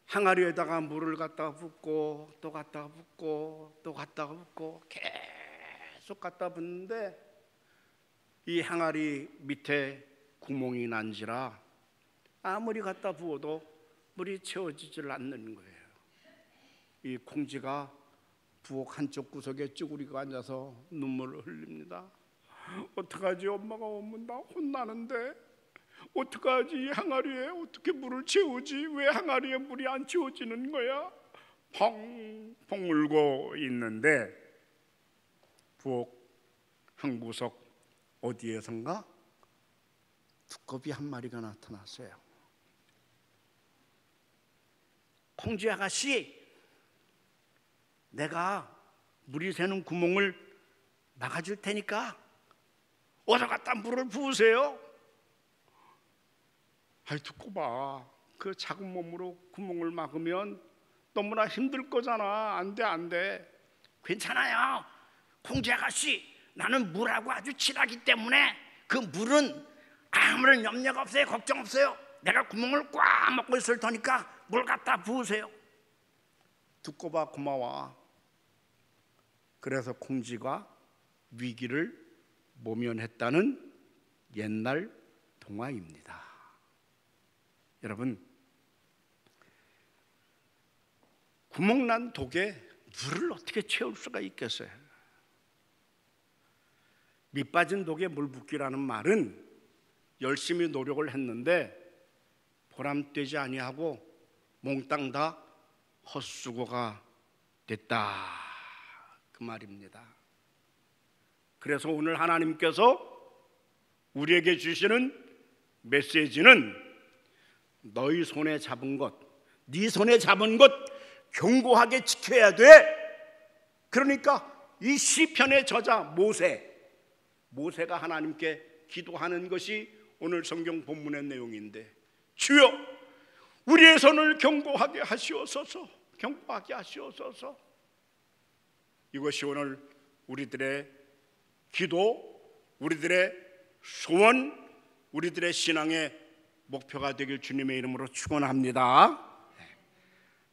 항아리에다가 물을 갖다 붓고 또 갖다 붓고 또 갖다 붓고 계속 갖다 붓는데 이 항아리 밑에 구멍이 난지라 아무리 갖다 부어도 물이 채워지질 않는 거예요. 이 콩쥐가 부엌 한쪽 구석에 쭈그리고 앉아서 눈물을 흘립니다. 어떡하지? 엄마가 오면 나 혼나는데 어떡하지? 이 항아리에 어떻게 물을 채우지? 왜 항아리에 물이 안 채워지는 거야? 펑펑 울고 있는데 부엌 한 구석 어디에선가 두꺼비 한 마리가 나타났어요. 콩쥐 아가씨, 내가 물이 새는 구멍을 막아줄 테니까 어서 갖다 물을 부으세요. 아이, 듣고 봐. 그 작은 몸으로 구멍을 막으면 너무나 힘들 거잖아. 안 돼. 괜찮아요. 콩쥐 아가씨, 나는 물하고 아주 친하기 때문에 그 물은 아무런 염려가 없어요. 걱정 없어요. 내가 구멍을 꽉 막고 있을 테니까 물 갖다 부으세요. 듣고 봐, 고마워. 그래서 콩쥐가 위기를 모면했다는 옛날 동화입니다. 여러분, 구멍난 독에 물을 어떻게 채울 수가 있겠어요? 밑 빠진 독에 물 붓기라는 말은 열심히 노력을 했는데 보람되지 아니하고 몽땅 다 헛수고가 됐다, 그 말입니다. 그래서 오늘 하나님께서 우리에게 주시는 메시지는 너희 손에 잡은 것, 네 손에 잡은 것 견고하게 지켜야 돼. 그러니까 이 시편의 저자 모세가 하나님께 기도하는 것이 오늘 성경 본문의 내용인데, 주여 우리의 손을 견고하게 하시옵소서. 견고하게 하시옵소서. 이것이 오늘 우리들의 기도, 우리들의 소원, 우리들의 신앙의 목표가 되길 주님의 이름으로 축원합니다.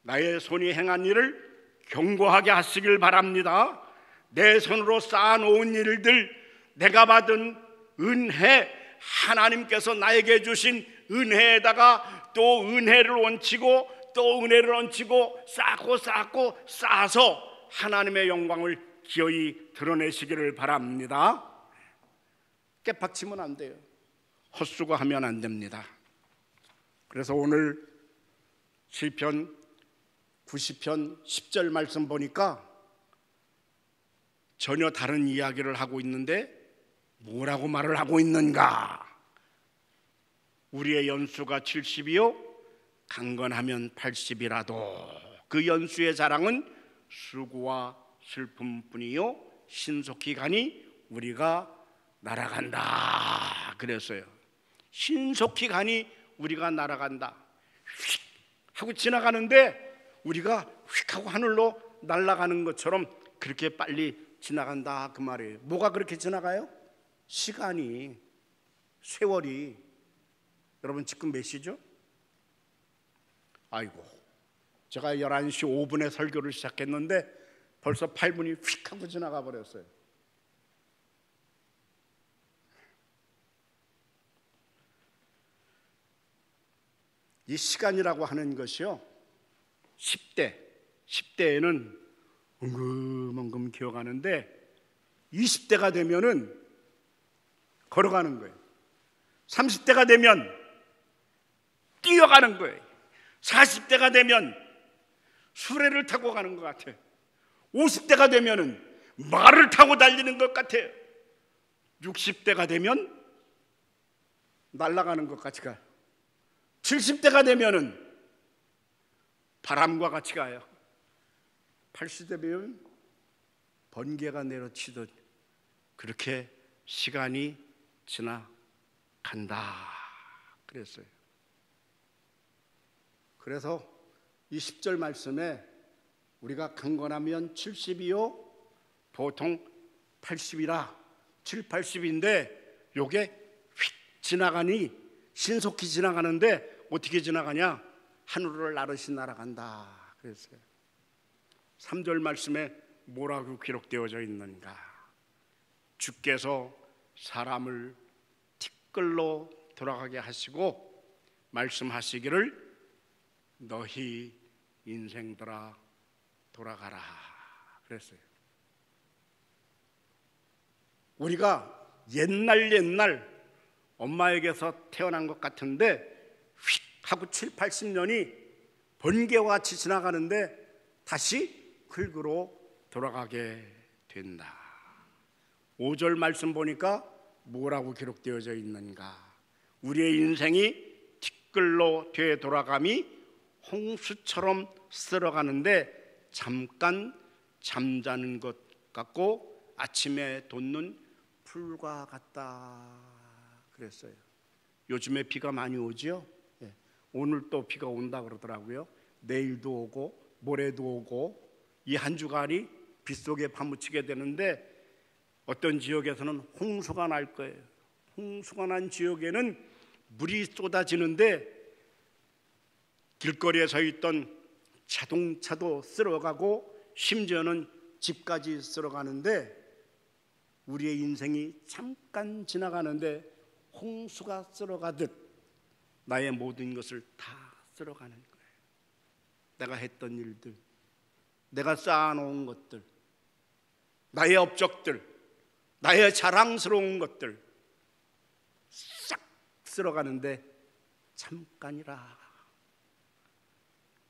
나의 손이 행한 일을 견고하게 하시길 바랍니다. 내 손으로 쌓아놓은 일들, 내가 받은 은혜, 하나님께서 나에게 주신 은혜에다가 또 은혜를 얹히고 또 은혜를 얹히고 쌓고 쌓아서 하나님의 영광을 기어이 드러내시기를 바랍니다. 깨박치면 안 돼요. 헛수고하면 안 됩니다. 그래서 오늘 시편 90편 10절 말씀 보니까 전혀 다른 이야기를 하고 있는데 뭐라고 말을 하고 있는가? 우리의 연수가 70이요 강건하면 80이라도 그 연수의 자랑은 수고와 슬픔뿐이요 신속히 가니 우리가 날아간다 그랬어요. 신속히 가니 우리가 날아간다. 휙 하고 지나가는데 우리가 휙 하고 하늘로 날아가는 것처럼 그렇게 빨리 지나간다 그 말이에요. 뭐가 그렇게 지나가요? 시간이, 세월이. 여러분 지금 몇 시죠? 아이고, 제가 11시 5분에 설교를 시작했는데 벌써 8분이 휙 하고 지나가 버렸어요. 이 시간이라고 하는 것이요, 10대에는 엉금엉금 기어가는데 20대가 되면은 걸어가는 거예요. 30대가 되면 뛰어가는 거예요. 40대가 되면 수레를 타고 가는 것 같아요. 50대가 되면은 말을 타고 달리는 것 같아요. 60대가 되면 날아가는 것 같이 가요. 70대가 되면은 바람과 같이 가요. 80대면 번개가 내려치듯 그렇게 시간이 지나간다 그랬어요. 그래서 이 10절 말씀에 우리가 강건하면 70이요 보통 80이라 7, 80인데 요게 휙 지나가니 신속히 지나가는데 어떻게 지나가냐? 하늘을 나르시 날아간다 그랬어요. 3절 말씀에 뭐라고 기록되어져 있는가? 주께서 사람을 티끌로 돌아가게 하시고 말씀하시기를 너희 인생들아 돌아가라 그랬어요. 우리가 옛날 엄마에게서 태어난 것 같은데 휙 하고 7, 80년이 번개와 같이 지나가는데 다시 흙으로 돌아가게 된다. 5절 말씀 보니까 뭐라고 기록되어져 있는가? 우리의 인생이 티끌로 되어 돌아감이 홍수처럼 쓸어가는데 잠깐 잠자는 것 같고 아침에 돋는 풀과 같다 그랬어요. 요즘에 비가 많이 오죠? 예. 오늘 또 비가 온다 그러더라고요. 내일도 오고 모레도 오고 이 한 주간이 빗속에 파묻히게 되는데 어떤 지역에서는 홍수가 날 거예요. 홍수가 난 지역에는 물이 쏟아지는데 길거리에 서 있던 자동차도 쓸어가고 심지어는 집까지 쓸어가는데 우리의 인생이 잠깐 지나가는데 홍수가 쓸어가듯 나의 모든 것을 다 쓸어가는 거예요. 내가 했던 일들, 내가 쌓아놓은 것들, 나의 업적들, 나의 자랑스러운 것들 싹 쓸어가는데 잠깐이라.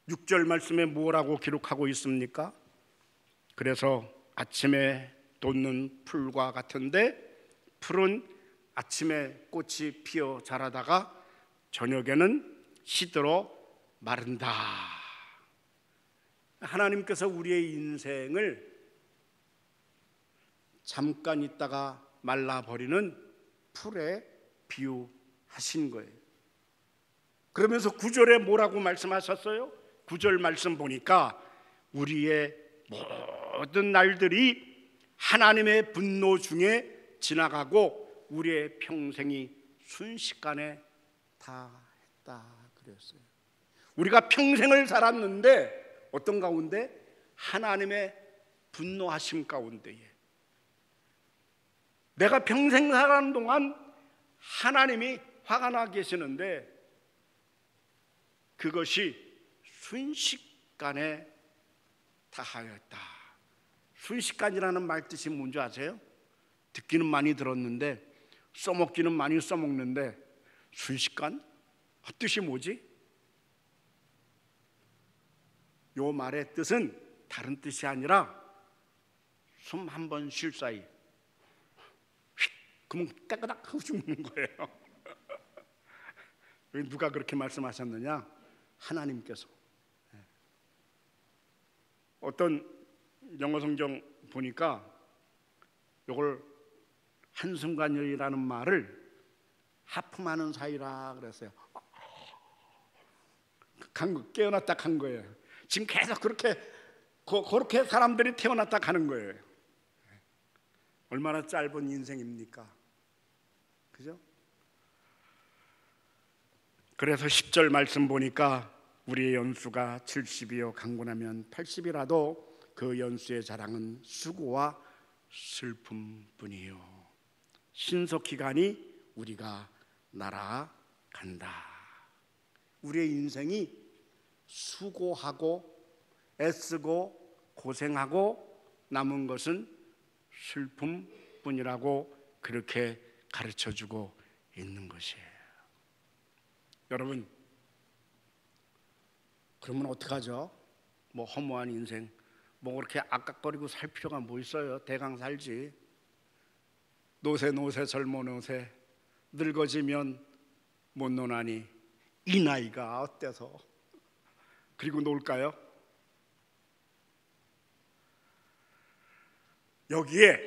6절 말씀에 뭐라고 기록하고 있습니까? 그래서 아침에 돋는 풀과 같은데 풀은 아침에 꽃이 피어 자라다가 저녁에는 시들어 마른다. 하나님께서 우리의 인생을 잠깐 있다가 말라버리는 풀에 비유하신 거예요. 그러면서 9절에 뭐라고 말씀하셨어요? 9절 말씀 보니까 우리의 모든 날들이 하나님의 분노 중에 지나가고 우리의 평생이 순식간에 다 했다 그랬어요. 우리가 평생을 살았는데 어떤 가운데? 하나님의 분노하심 가운데에. 내가 평생 살아가는 동안 하나님이 화가 나 계시는데 그것이 순식간에 다하였다. 순식간이라는 말 뜻이 뭔지 아세요? 듣기는 많이 들었는데 써먹기는 많이 써먹는데 순식간? 뜻이 뭐지? 요 말의 뜻은 다른 뜻이 아니라 숨 한 번 쉴 사이 휙 그러면 깨끗하게 하고 죽는 거예요. 누가 그렇게 말씀하셨느냐? 하나님께서. 어떤 영어 성경 보니까 이걸 한순간이라는 말을 하품하는 사이라 그랬어요. 깨어났다 간 거예요. 지금 계속 그렇게 사람들이 태어났다 가는 거예요. 얼마나 짧은 인생입니까? 그죠? 그래서 10절 말씀 보니까 우리의 연수가 70이요 강군하면 80이라도 그 연수의 자랑은 수고와 슬픔뿐이요 신속히 가니 우리가 날아간다. 우리의 인생이 수고하고 애쓰고 고생하고 남은 것은 슬픔뿐이라고 그렇게 가르쳐주고 있는 것이에요. 여러분, 그러면 어떡하죠? 뭐 허무한 인생, 뭐 그렇게 아깝거리고 살 필요가 뭐 있어요? 대강 살지. 노새 젊어 노새 늙어지면 못 노나니 이 나이가 어때서 그리고 놀까요? 여기에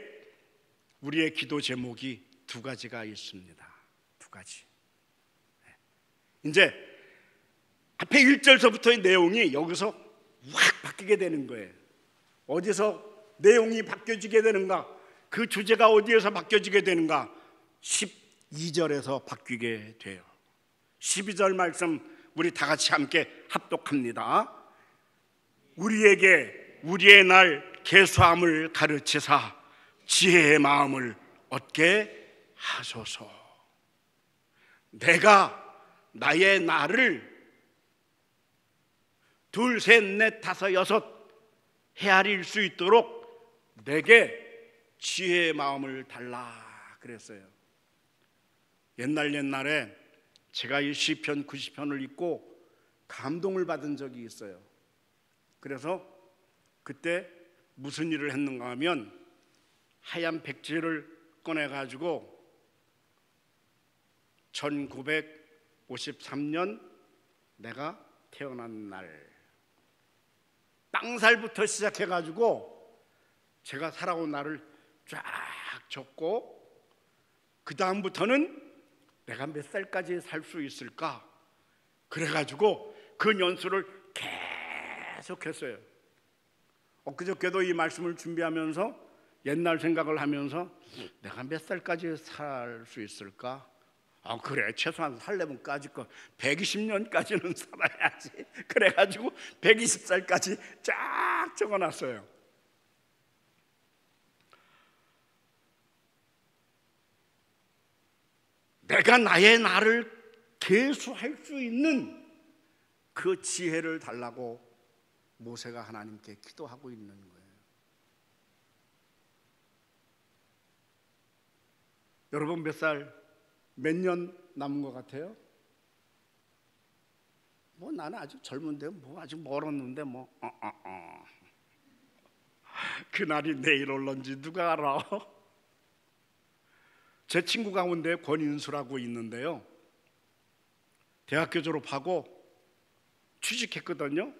우리의 기도 제목이 두 가지가 있습니다. 두 가지. 이제 앞에 1절서부터의 내용이 여기서 확 바뀌게 되는 거예요. 어디서 내용이 바뀌어지게 되는가? 그 주제가 어디에서 바뀌어지게 되는가? 12절에서 바뀌게 돼요. 12절 말씀 우리 다 같이 함께 합독합니다. 우리에게 우리의 날 계수함을 가르치사 지혜의 마음을 얻게 하소서. 내가 나의 날을 둘, 셋, 넷, 다섯, 여섯 헤아릴 수 있도록 내게 지혜의 마음을 달라 그랬어요. 옛날에 제가 이 시편 90편을 읽고 감동을 받은 적이 있어요. 그래서 그때 무슨 일을 했는가 하면 하얀 백지를 꺼내가지고 1953년 내가 태어난 날 땅살부터 시작해가지고 제가 살아온 날을 쫙 적고 그 다음부터는 내가 몇 살까지 살 수 있을까 그래가지고 그 연수를 계속했어요. 엊그저께도 이 말씀을 준비하면서 옛날 생각을 하면서 내가 몇 살까지 살 수 있을까? 그래 최소한 살려면까지 거 120년까지는 살아야지. 그래가지고 120살까지 쫙 적어놨어요. 내가 나의 날을 계수할 수 있는 그 지혜를 달라고 모세가 하나님께 기도하고 있는 거예요. 여러분 몇 살, 몇 년 남은 것 같아요? 뭐 나는 아직 젊은데 뭐 아직 멀었는데 뭐 그날이 내일 올런지 누가 알아? 제 친구 가운데 권인수라고 있는데요. 대학교 졸업하고 취직했거든요.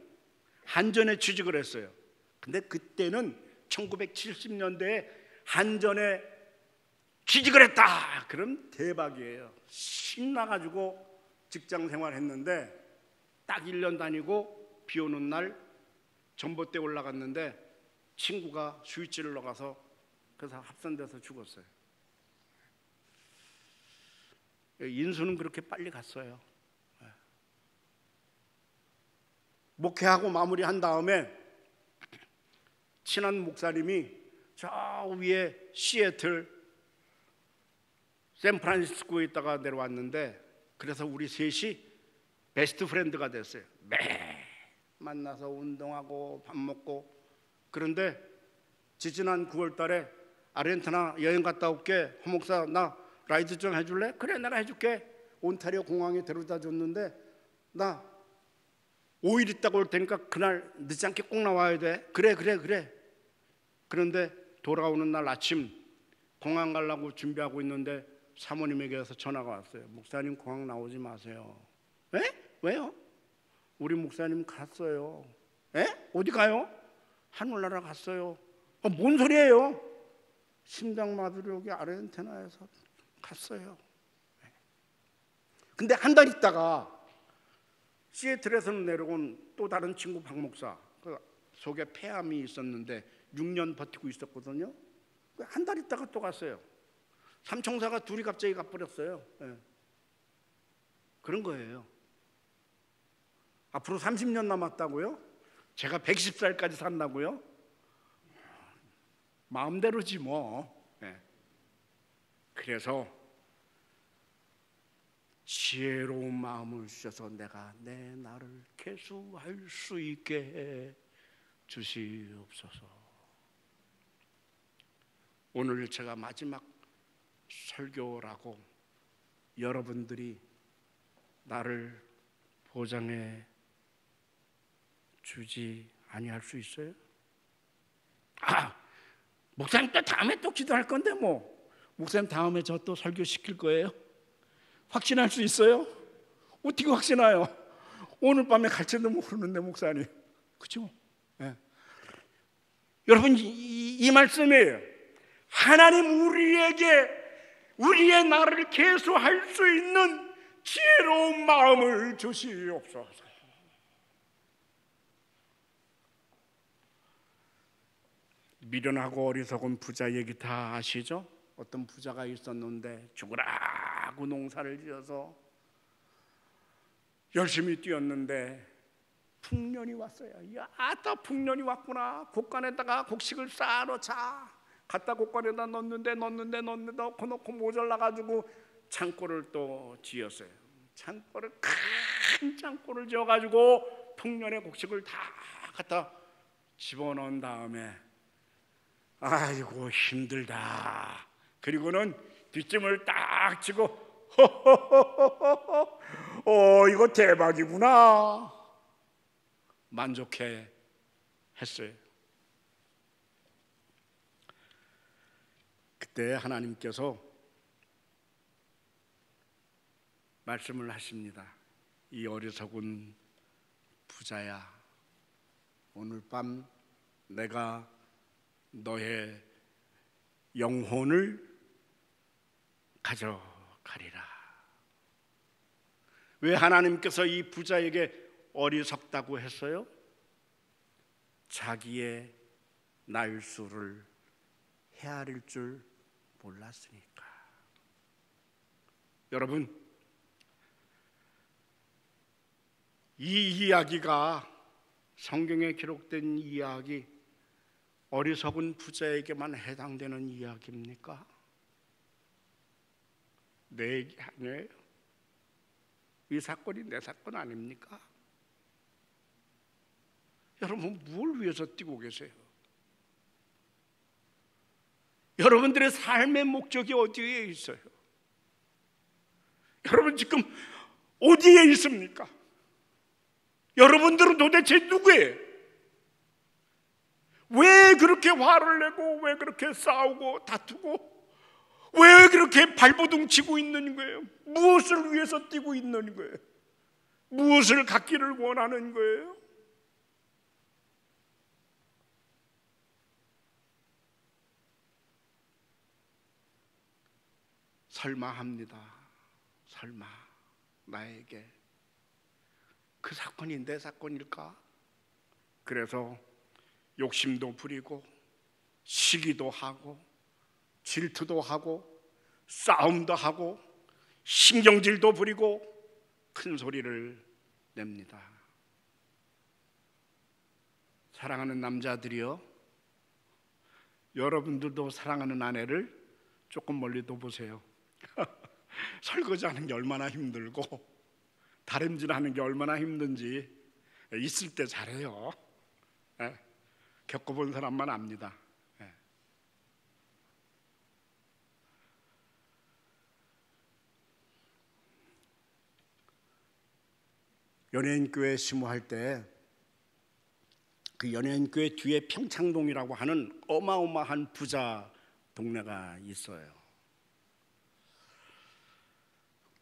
한전에 취직을 했어요. 근데 그때는 1970년대에 한전에 취직을 했다. 그럼 대박이에요. 신나가지고 직장 생활했는데 딱 1년 다니고 비 오는 날 전봇대 올라갔는데 친구가 스위치를 넣어가서 그래서 합선돼서 죽었어요. 인수는 그렇게 빨리 갔어요. 목회하고 마무리한 다음에 친한 목사님이 저 위에 시애틀 샌프란시스코에 있다가 내려왔는데 그래서 우리 셋이 베스트 프렌드가 됐어요. 매일 만나서 운동하고 밥 먹고. 그런데 지지난 9월 달에 아르헨티나 여행 갔다 올게. 허 목사 나 라이드 좀 해줄래? 그래 내가 해줄게. 온타리오 공항에 데려다 줬는데 나 5일 있다가 올 테니까 그날 늦지 않게 꼭 나와야 돼. 그래. 그런데 돌아오는 날 아침 공항 가려고 준비하고 있는데 사모님에게서 전화가 왔어요. 목사님 공항 나오지 마세요. 에? 왜요? 우리 목사님 갔어요. 에? 어디 가요? 하늘나라 갔어요. 뭔 소리예요? 심장마비로 여기 아르헨티나에서 갔어요. 근데 한 달 있다가 시애틀에서 내려온 또 다른 친구 박 목사, 그 속에 폐암이 있었는데 6년 버티고 있었거든요. 한 달 있다가 또 갔어요. 삼총사가 둘이 갑자기 가버렸어요. 그런 거예요. 앞으로 30년 남았다고요? 제가 110살까지 산다고요? 마음대로지 뭐. 네. 그래서 지혜로운 마음을 주셔서 내가 내 나를 계수할 수 있게 주시옵소서. 오늘 제가 마지막 설교라고 여러분들이 나를 보장해 주지 아니할 수 있어요? 목사님 또 다음에 또 기도할 건데 뭐 목사님 다음에 저 또 설교 시킬 거예요? 확신할 수 있어요? 어떻게 확신해요? 오늘 밤에 갈지도 모르는데 목사님, 그렇죠? 네. 여러분 이 말씀이에요. 하나님 우리에게 우리의 나를 계수할 수 있는 지혜로운 마음을 주시옵소서. 미련하고 어리석은 부자 얘기 다 아시죠? 어떤 부자가 있었는데 죽으라고 농사를 지어서 열심히 뛰었는데 풍년이 왔어요. 야따 풍년이 왔구나. 곡간에다가 곡식을 쌓아놓자. 갖다 곡간에다 넣는데 넣고 모자라가지고 창고를 또 지었어요. 창고를 큰 창고를 지어가지고 풍년의 곡식을 다 갖다 집어넣은 다음에 아이고 힘들다. 그리고는 뒷짐을 딱 지고 이거 대박이구나. 만족해 했어요. 그때 하나님께서 말씀을 하십니다. 이 어리석은 부자야, 오늘 밤 내가 너의 영혼을 가져가리라. 왜 하나님께서 이 부자에게 어리석다고 했어요? 자기의 나일수를 헤아릴 줄 몰랐으니까. 여러분, 이 이야기가 성경에 기록된 이야기, 어리석은 부자에게만 해당되는 이야기입니까? 내 얘기 아니에요. 이 사건이 내 사건 아닙니까? 여러분 뭘 위해서 뛰고 계세요? 여러분들의 삶의 목적이 어디에 있어요? 여러분 지금 어디에 있습니까? 여러분들은 도대체 누구예요? 왜 그렇게 화를 내고 왜 그렇게 싸우고 다투고 왜 그렇게 발버둥 치고 있는 거예요? 무엇을 위해서 뛰고 있는 거예요? 무엇을 갖기를 원하는 거예요? 설마 합니다. 설마 나에게 그 사건이 내 사건일까? 그래서 욕심도 부리고 시기도 하고 질투도 하고 싸움도 하고 신경질도 부리고 큰 소리를 냅니다. 사랑하는 남자들이요, 여러분들도 사랑하는 아내를 조금 멀리 둬보세요. 설거지하는 게 얼마나 힘들고 다림질하는 게 얼마나 힘든지 있을 때 잘해요. 겪어본 사람만 압니다. 연예인교회 심호할 때 그 연예인교회 뒤에 평창동이라고 하는 어마어마한 부자 동네가 있어요.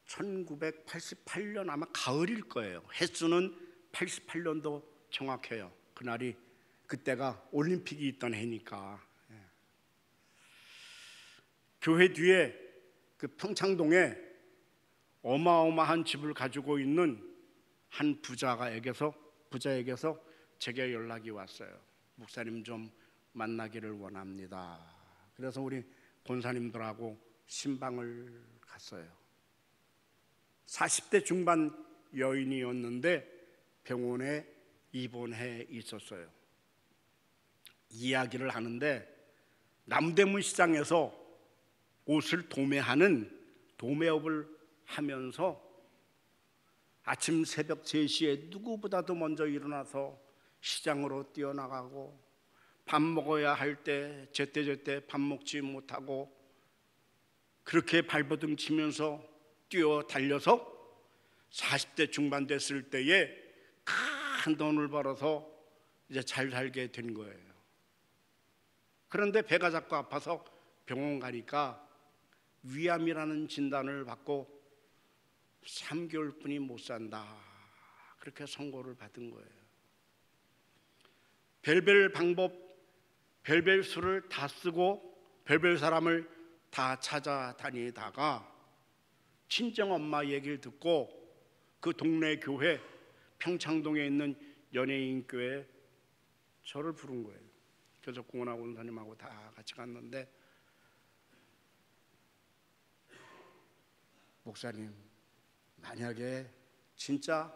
1988년 아마 가을일 거예요. 횟수는 88년도 정확해요. 그날이 그때가 올림픽이 있던 해니까. 교회 뒤에 그 평창동에 어마어마한 집을 가지고 있는 한 부자에게서 제게 연락이 왔어요. 목사님 좀 만나기를 원합니다. 그래서 우리 권사님들하고 신방을 갔어요. 40대 중반 여인이었는데 병원에 입원해 있었어요. 이야기를 하는데 남대문 시장에서 옷을 도매하는 도매업을 하면서 아침 새벽 3시에 누구보다도 먼저 일어나서 시장으로 뛰어나가고 밥 먹어야 할 때 제때제때 밥 먹지 못하고 그렇게 발버둥 치면서 뛰어 달려서 40대 중반 됐을 때에 큰 돈을 벌어서 이제 잘 살게 된 거예요. 그런데 배가 자꾸 아파서 병원 가니까 위암이라는 진단을 받고 3개월뿐이 못 산다, 그렇게 선고를 받은 거예요. 별별 방법, 별별 수를 다 쓰고 별별 사람을 다 찾아다니다가 친정엄마 얘기를 듣고 그 동네 교회, 평창동에 있는 연예인교회에 저를 부른 거예요. 그래서 공원학 원사님하고 다 같이 갔는데, 목사님, 만약에 진짜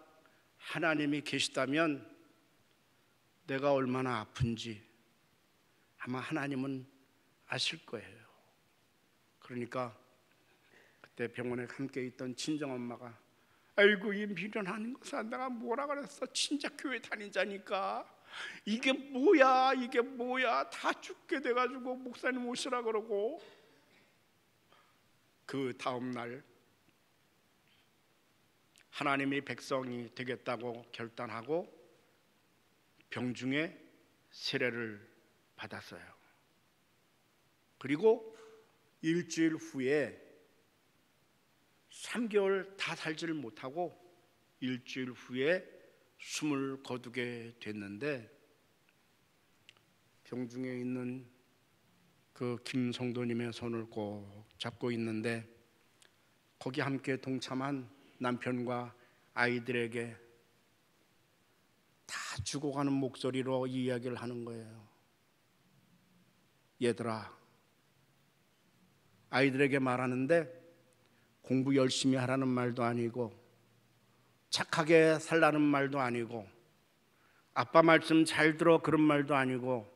하나님이 계시다면 내가 얼마나 아픈지 아마 하나님은 아실 거예요. 그러니까 그때 병원에 함께 있던 친정엄마가, 아이고 이 미련한 것아, 내가 뭐라 그랬어, 진짜 교회 다니자니까 이게 뭐야, 이게 뭐야, 다 죽게 돼가지고 목사님 오시라 그러고. 그 다음 날 하나님이 백성이 되겠다고 결단하고 병중에 세례를 받았어요. 그리고 일주일 후에 3개월 다 살지를 못하고 일주일 후에 숨을 거두게 됐는데, 병중에 있는 그 김성도님의 손을 꼭 잡고 있는데 거기 함께 동참한 남편과 아이들에게 다 죽어가는 목소리로 이야기를 하는 거예요. 얘들아, 아이들에게 말하는데 공부 열심히 하라는 말도 아니고 착하게 살라는 말도 아니고 아빠 말씀 잘 들어 그런 말도 아니고,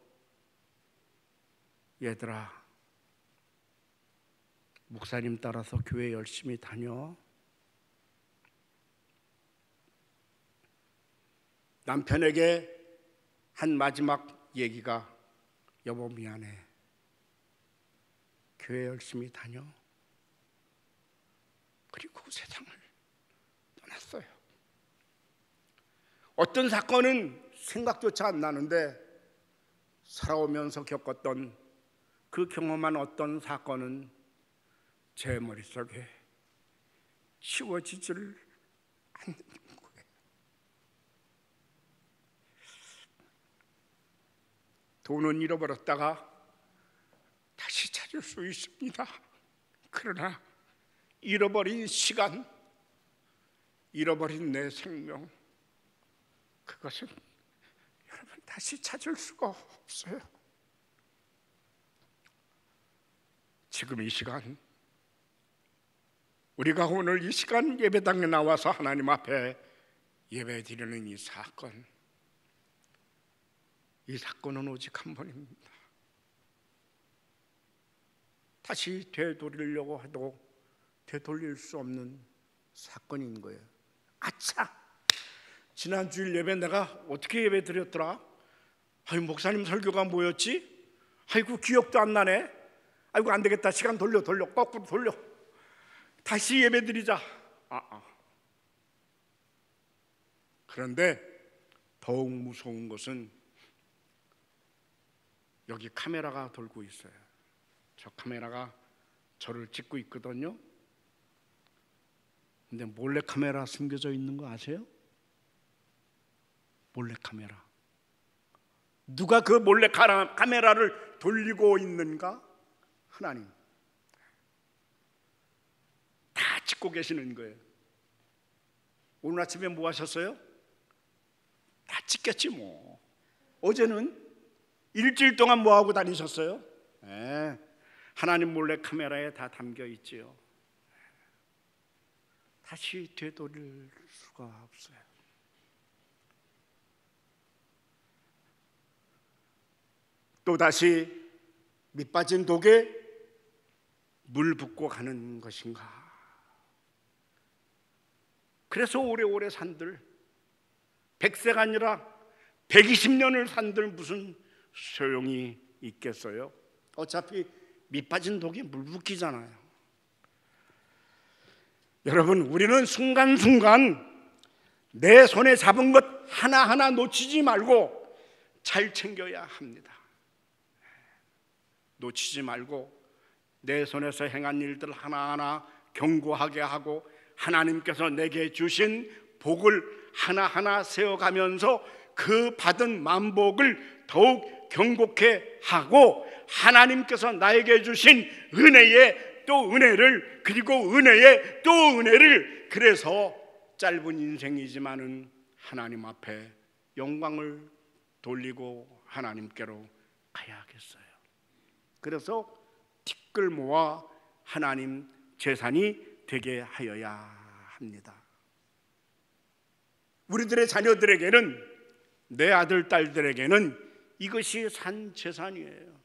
얘들아, 목사님 따라서 교회 열심히 다녀. 남편에게 한 마지막 얘기가, 여보 미안해, 교회 열심히 다녀. 그리고 세상을 떠났어요. 어떤 사건은 생각조차 안 나는데 살아오면서 겪었던 그 경험한 어떤 사건은 제 머릿속에 지워지지를 않는 거예요. 돈은 잃어버렸다가 다시 찾을 수 있습니다. 그러나 잃어버린 시간, 잃어버린 내 생명, 그것은 여러분 다시 찾을 수가 없어요. 지금 이 시간, 우리가 오늘 이 시간 예배당에 나와서 하나님 앞에 예배 드리는 이 사건, 이 사건은 오직 한 번입니다. 다시 되돌리려고 해도 되돌릴 수 없는 사건인 거예요. 아차! 지난주일 예배 내가 어떻게 예배 드렸더라? 아유, 목사님 설교가 뭐였지? 아이고 기억도 안 나네. 아이고 안 되겠다, 시간 돌려 거꾸로 돌려, 다시 예배 드리자. 그런데 더욱 무서운 것은 여기 카메라가 돌고 있어요. 저 카메라가 저를 찍고 있거든요. 근데 몰래 카메라 숨겨져 있는 거 아세요? 몰래 카메라. 누가 그 몰래 카메라를 돌리고 있는가? 하나님. 다 찍고 계시는 거예요. 오늘 아침에 뭐 하셨어요? 다 찍겠지 뭐. 어제는 일주일 동안 뭐 하고 다니셨어요? 하나님 몰래 카메라에 다 담겨 있지요. 다시 되돌릴 수가 없어요. 또다시 밑빠진 독에 물 붓고 가는 것인가? 그래서 오래오래 산들, 100세가 아니라 120년을 산들 무슨 소용이 있겠어요? 어차피 밑빠진 독에 물 붓기잖아요. 여러분, 우리는 순간순간 내 손에 잡은 것 하나하나 놓치지 말고 잘 챙겨야 합니다. 놓치지 말고 내 손에서 행한 일들 하나하나 견고하게 하고 하나님께서 내게 주신 복을 하나하나 세워가면서 그 받은 만복을 더욱 견고케 하고 하나님께서 나에게 주신 은혜에 또 은혜를, 그리고 은혜에 또 은혜를, 그래서 짧은 인생이지만은 하나님 앞에 영광을 돌리고 하나님께로 가야겠어요. 그래서 티끌 모아 하나님 재산이 되게 하여야 합니다. 우리들의 자녀들에게는, 내 아들 딸들에게는 이것이 산 재산이에요.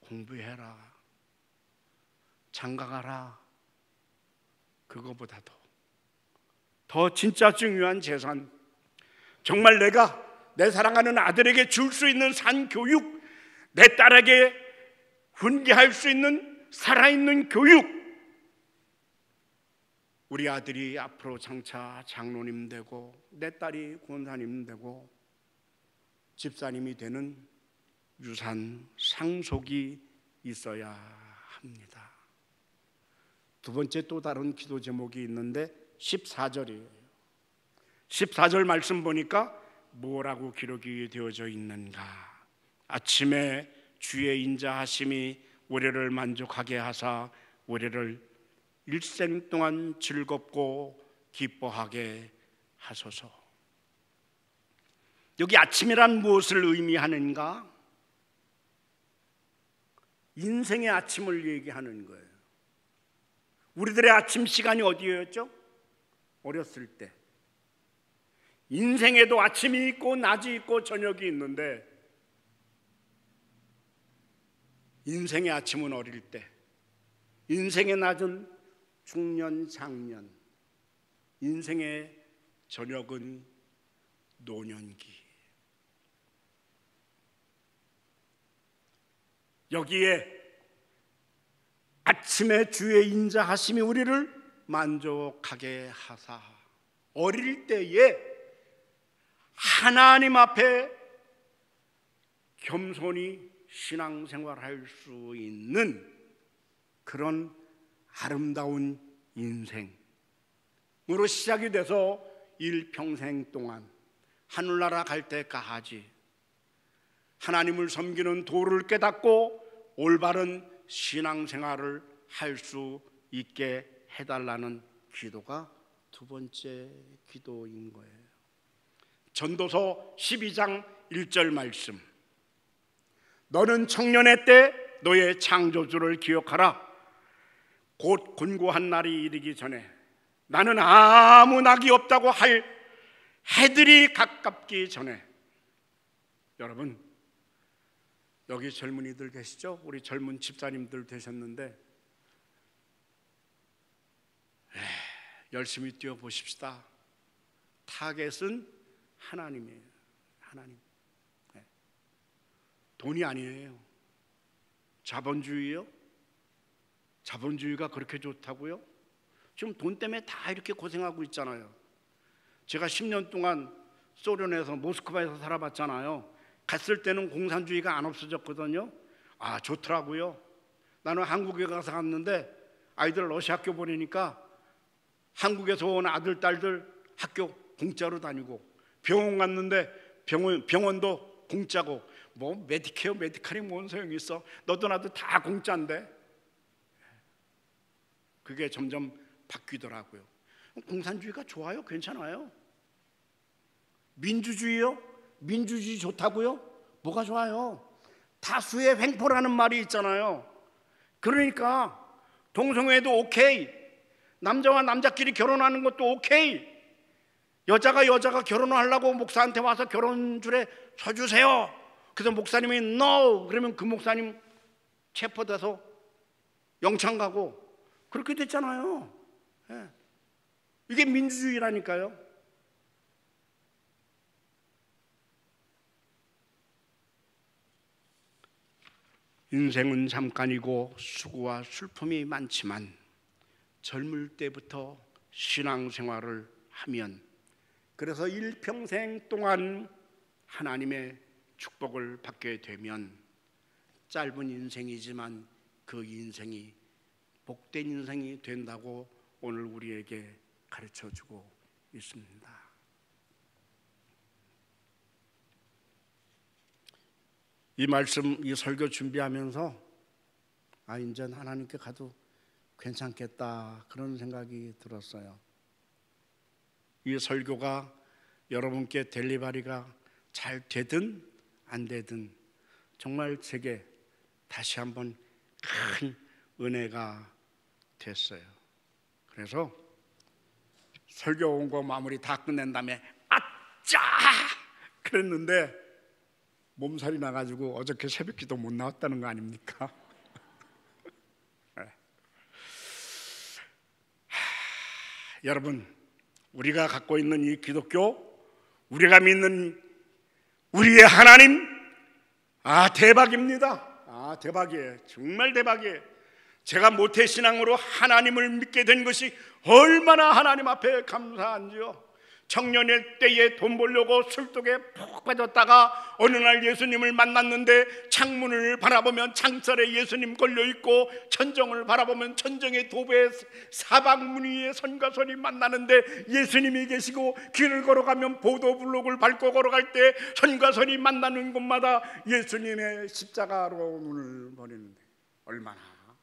공부해라, 장가가라. 그거보다도 더 진짜 중요한 재산, 정말 내가 내 사랑하는 아들에게 줄 수 있는 산 교육, 내 딸에게 훈계할 수 있는 살아있는 교육. 우리 아들이 앞으로 장차 장로님 되고 내 딸이 권사님 되고 집사님이 되는 유산 상속이 있어야 합니다. 두 번째 또 다른 기도 제목이 있는데 14절이에요. 14절 말씀 보니까 뭐라고 기록이 되어져 있는가? 아침에 주의 인자하심이 우리를 만족하게 하사 우리를 일생 동안 즐겁고 기뻐하게 하소서. 여기 아침이란 무엇을 의미하는가? 인생의 아침을 얘기하는 거예요. 우리들의 아침 시간이 어디였죠? 어렸을 때. 인생에도 아침이 있고 낮이 있고 저녁이 있는데 인생의 아침은 어릴 때, 인생의 낮은 중년, 장년, 인생의 저녁은 노년기. 여기에 아침에 주의 인자하심이 우리를 만족하게 하사, 어릴 때에 하나님 앞에 겸손히 신앙생활할 수 있는 그런 아름다운 인생으로 시작이 돼서 일평생 동안 하늘나라 갈 때까지 하나님을 섬기는 도를 깨닫고 올바른 신앙생활을 할 수 있게 해달라는 기도가 두 번째 기도인 거예요. 전도서 12장 1절 말씀, 너는 청년의 때 너의 창조주를 기억하라. 곧 곤고한 날이 이르기 전에 나는 아무 낙이 없다고 할 해들이 가깝기 전에. 여러분, 여기 젊은이들 계시죠? 우리 젊은 집사님들 되셨는데 열심히 뛰어보십시다. 타겟은 하나님이에요. 하나님. 돈이 아니에요. 자본주의요? 자본주의가 그렇게 좋다고요? 지금 돈 때문에 다 이렇게 고생하고 있잖아요. 제가 10년 동안 소련에서 모스크바에서 살아봤잖아요. 갔을 때는 공산주의가 안 없어졌거든요. 아, 좋더라고요. 나는 한국에 가서 갔는데 아이들 러시아 학교 보내니까 한국에서 온 아들 딸들 학교 공짜로 다니고, 병원 갔는데 병원도 공짜고, 뭐 메디케어 메디칼이 뭔 소용이 있어? 너도 나도 다 공짜인데. 그게 점점 바뀌더라고요. 공산주의가 좋아요? 괜찮아요? 민주주의요? 민주주의 좋다고요? 뭐가 좋아요? 다수의 횡포라는 말이 있잖아요. 그러니까 동성애도 오케이, 남자와 남자끼리 결혼하는 것도 오케이, 여자가 결혼을 하려고 목사한테 와서 결혼줄에 서주세요. 그래서 목사님이 no 그러면 그 목사님 체포돼서 영창 가고 그렇게 됐잖아요. 예. 이게 민주주의라니까요. 인생은 잠깐이고 수고와 슬픔이 많지만 젊을 때부터 신앙생활을 하면, 그래서 일평생 동안 하나님의 축복을 받게 되면 짧은 인생이지만 그 인생이 복된 인생이 된다고 오늘 우리에게 가르쳐주고 있습니다. 이 말씀, 이 설교 준비하면서 이제 하나님께 가도 괜찮겠다 그런 생각이 들었어요. 이 설교가 여러분께 델리바리가 잘 되든 안 되든 정말 제게 다시 한번 큰 은혜가 됐어요. 그래서 설교 온 거 마무리 다 끝낸 다음에 아짜 그랬는데 몸살이 나가지고 어저께 새벽기도 못 나왔다는 거 아닙니까? 여러분, 우리가 갖고 있는 이 기독교, 우리가 믿는 우리의 하나님, 대박입니다. 대박이에요. 정말 대박이에요. 제가 모태신앙으로 하나님을 믿게 된 것이 얼마나 하나님 앞에 감사한지요. 청년일 때에 돈 벌려고 술독에 푹 빠졌다가 어느 날 예수님을 만났는데 창문을 바라보면 창살에 예수님 걸려있고 천정을 바라보면 천정의 도배에 사방문 위에 선과선이 만나는데 예수님이 계시고 길을 걸어가면 보도블록을 밟고 걸어갈 때 선과선이 만나는 곳마다 예수님의 십자가로 눈을 버리는데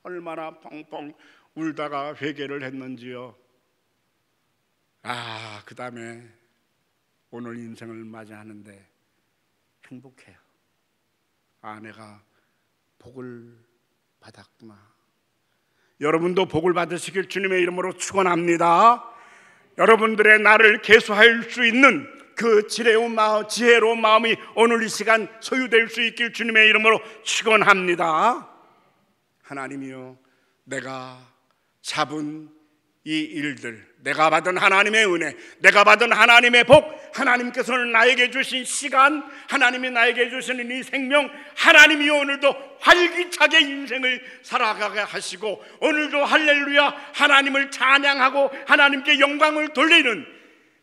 얼마나 펑펑 울다가 회개를 했는지요. 그 다음에 오늘 인생을 맞이하는데 행복해요. 내가 복을 받았구나. 여러분도 복을 받으시길 주님의 이름으로 축원합니다. 여러분들의 나를 계수할 수 있는 그 지혜로운 마음이 오늘 이 시간 소유될 수 있길 주님의 이름으로 축원합니다. 하나님이요, 내가 잡은 이 일들, 내가 받은 하나님의 은혜, 내가 받은 하나님의 복, 하나님께서는 나에게 주신 시간, 하나님이 나에게 주시는 이 생명, 하나님이 오늘도 활기차게 인생을 살아가게 하시고 오늘도 할렐루야 하나님을 찬양하고 하나님께 영광을 돌리는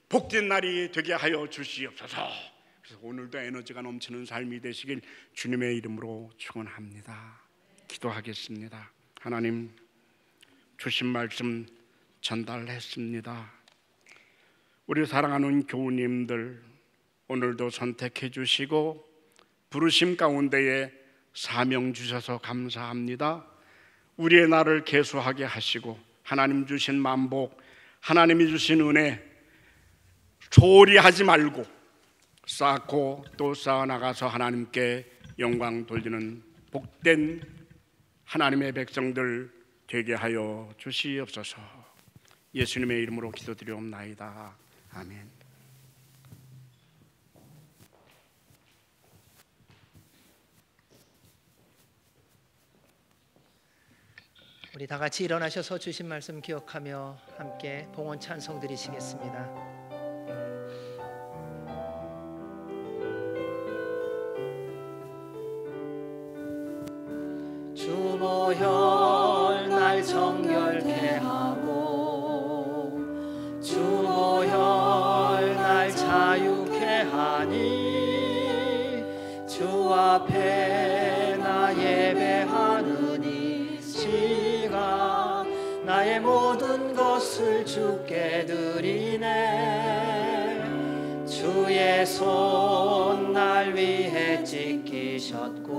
복된 날이 되게 하여 주시옵소서. 그래서 오늘도 에너지가 넘치는 삶이 되시길 주님의 이름으로 축원합니다. 기도하겠습니다. 하나님, 주신 말씀 전달했습니다. 우리 사랑하는 교우님들, 오늘도 선택해 주시고 부르심 가운데에 사명 주셔서 감사합니다. 우리의 날을 계수하게 하시고 하나님 주신 만복, 하나님이 주신 은혜 소홀히 하지 말고 쌓고 또 쌓아나가서 하나님께 영광 돌리는 복된 하나님의 백성들 되게 하여 주시옵소서. 예수님의 이름으로 기도드리옵나이다. 아멘. 우리 다 같이 일어나셔서 주신 말씀 기억하며 함께 봉헌 찬송 드리시겠습니다. 주보혈 날 정결케 하고 주보혈 날 자유케 하니 주 앞에 나 예배하는 이 시간 나의 모든 것을 주께 드리네. 주의 손 날 위해 찢기셨고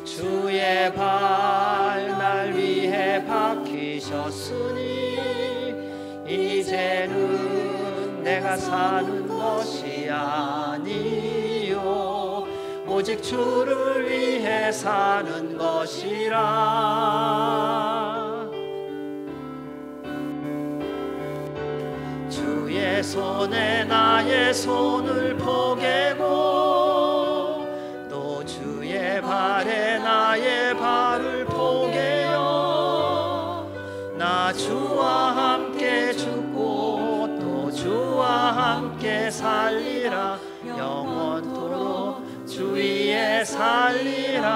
주의 발 날 위해 박히셨으니 이제는 내가 사는 것이 아니요 오직 주를 위해 사는 것이라. 주의 손에 나의 손을 포개고 주와 함께 죽고 또 주와 함께 살리라. 영원토록 주 위에 살리라.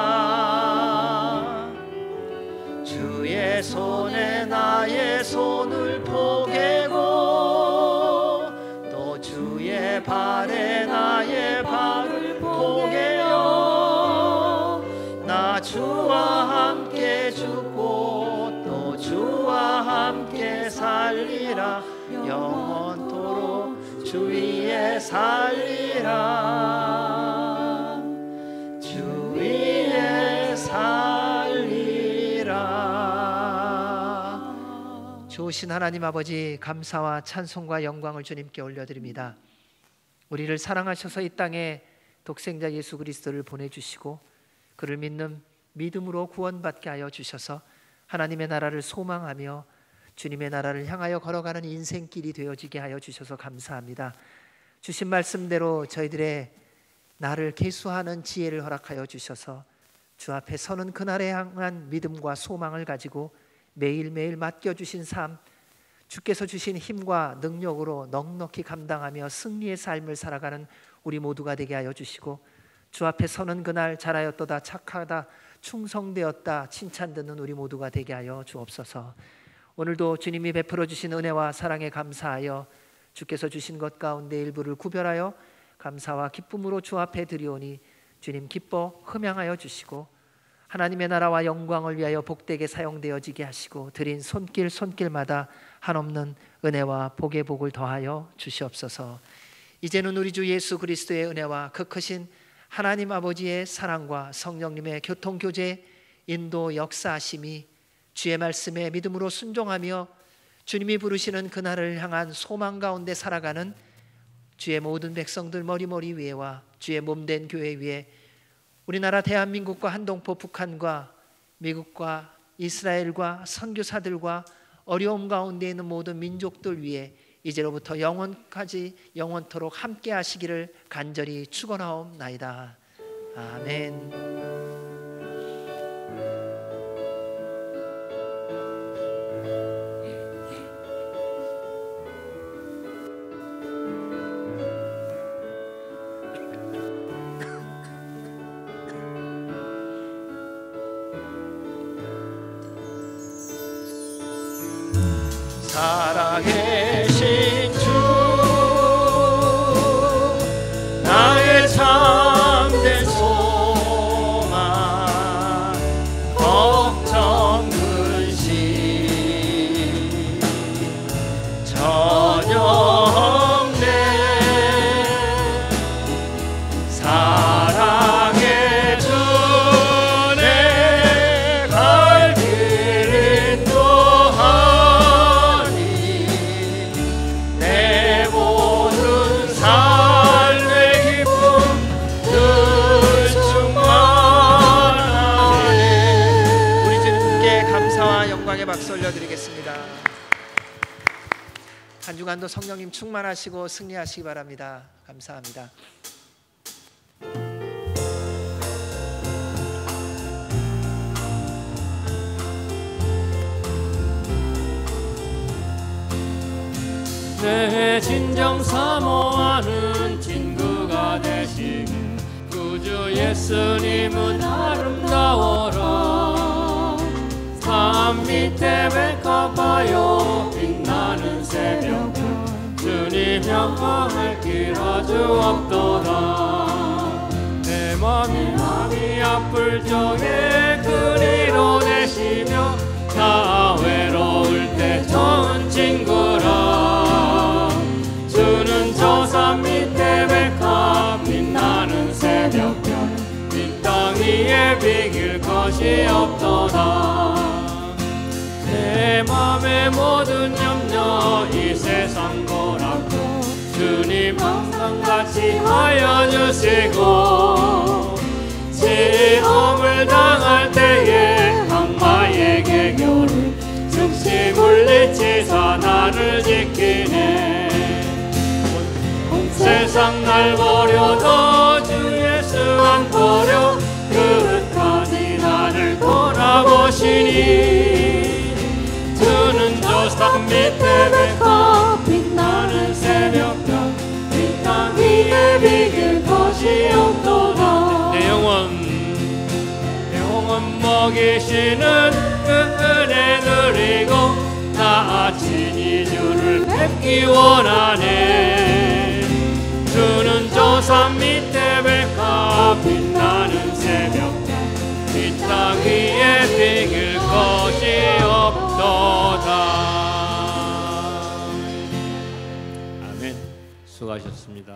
주의 손에 나의 손을 포개고 또 주의 발에 나의 발을 포개어 나 주와 함께 죽고 또 주와 함께 살리라. 영원토록 주 위에 살리라. 주 위에 살리라. 좋으신 하나님 아버지, 감사와 찬송과 영광을 주님께 올려드립니다. 우리를 사랑하셔서 이 땅에 독생자 예수 그리스도를 보내주시고 그를 믿는 믿음으로 구원받게 하여 주셔서 하나님의 나라를 소망하며 주님의 나라를 향하여 걸어가는 인생길이 되어지게 하여 주셔서 감사합니다. 주신 말씀대로 저희들의 나를 계수하는 지혜를 허락하여 주셔서 주 앞에 서는 그날에 향한 믿음과 소망을 가지고 매일매일 맡겨주신 삶, 주께서 주신 힘과 능력으로 넉넉히 감당하며 승리의 삶을 살아가는 우리 모두가 되게 하여 주시고 주 앞에 서는 그날 잘하였도다, 착하다, 충성되었다 칭찬 듣는 우리 모두가 되게 하여 주옵소서. 오늘도 주님이 베풀어 주신 은혜와 사랑에 감사하여 주께서 주신 것 가운데 일부를 구별하여 감사와 기쁨으로 주 앞에 드리오니 주님 기뻐 흠양하여 주시고 하나님의 나라와 영광을 위하여 복되게 사용되어지게 하시고 드린 손길마다 한없는 은혜와 복의 복을 더하여 주시옵소서. 이제는 우리 주 예수 그리스도의 은혜와 그 크신 하나님 아버지의 사랑과 성령님의 교통교제, 인도, 역사하심이 주의 말씀에 믿음으로 순종하며 주님이 부르시는 그날을 향한 소망 가운데 살아가는 주의 모든 백성들 머리머리 위에와 주의 몸된 교회 위에 우리나라 대한민국과 한동포 북한과 미국과 이스라엘과 선교사들과 어려움 가운데 있는 모든 민족들 위에 이제로부터 영원까지 영원토록 함께 하시기를 간절히 축원하옵나이다. 아멘. 살아계신 주 나의 참된 소망 걱정 근심 전혀 없네. 사랑의 주 내 갈 길 인도하니 내 모든 삶의 기쁨 늘 충만하네. 우리 주님께 감사와 영광의 박수 올려드리겠습니다. 한 주간도 성령님 충만하시고 승리하시기 바랍니다. 감사합니다. 내 진정 사모하는 친구가 되신 구주 예수님은 아름다워라. 산 밑에 백합하여 빛나는 새벽별 주님 영광을 길어주옵도다. 내 맘이 아플 적에 그리로 내시며 나 외로울 때 좋은 친구라. 주는 저 산 밑에 백합 빛나는 새벽별 이 땅 위에 비길 것이 없도다. 내 맘의 모든 염려 이 세상 고락도 주님 항상 같이 하여 주시고 시험을 당할 때에 악마에게 겨를 즉시 물리치사 나를 지키네. 세상 날 버려도 주 예수 안 버려 끝까지 나를 돌아보시니 주는 계시는 그 은혜 누리고 나 친히 주를 뵙기 원하네. 주는 저 산 밑에 백합 빛나는 새벽 이 땅 위에 비길 것이 없도다. 아멘. 수고하셨습니다.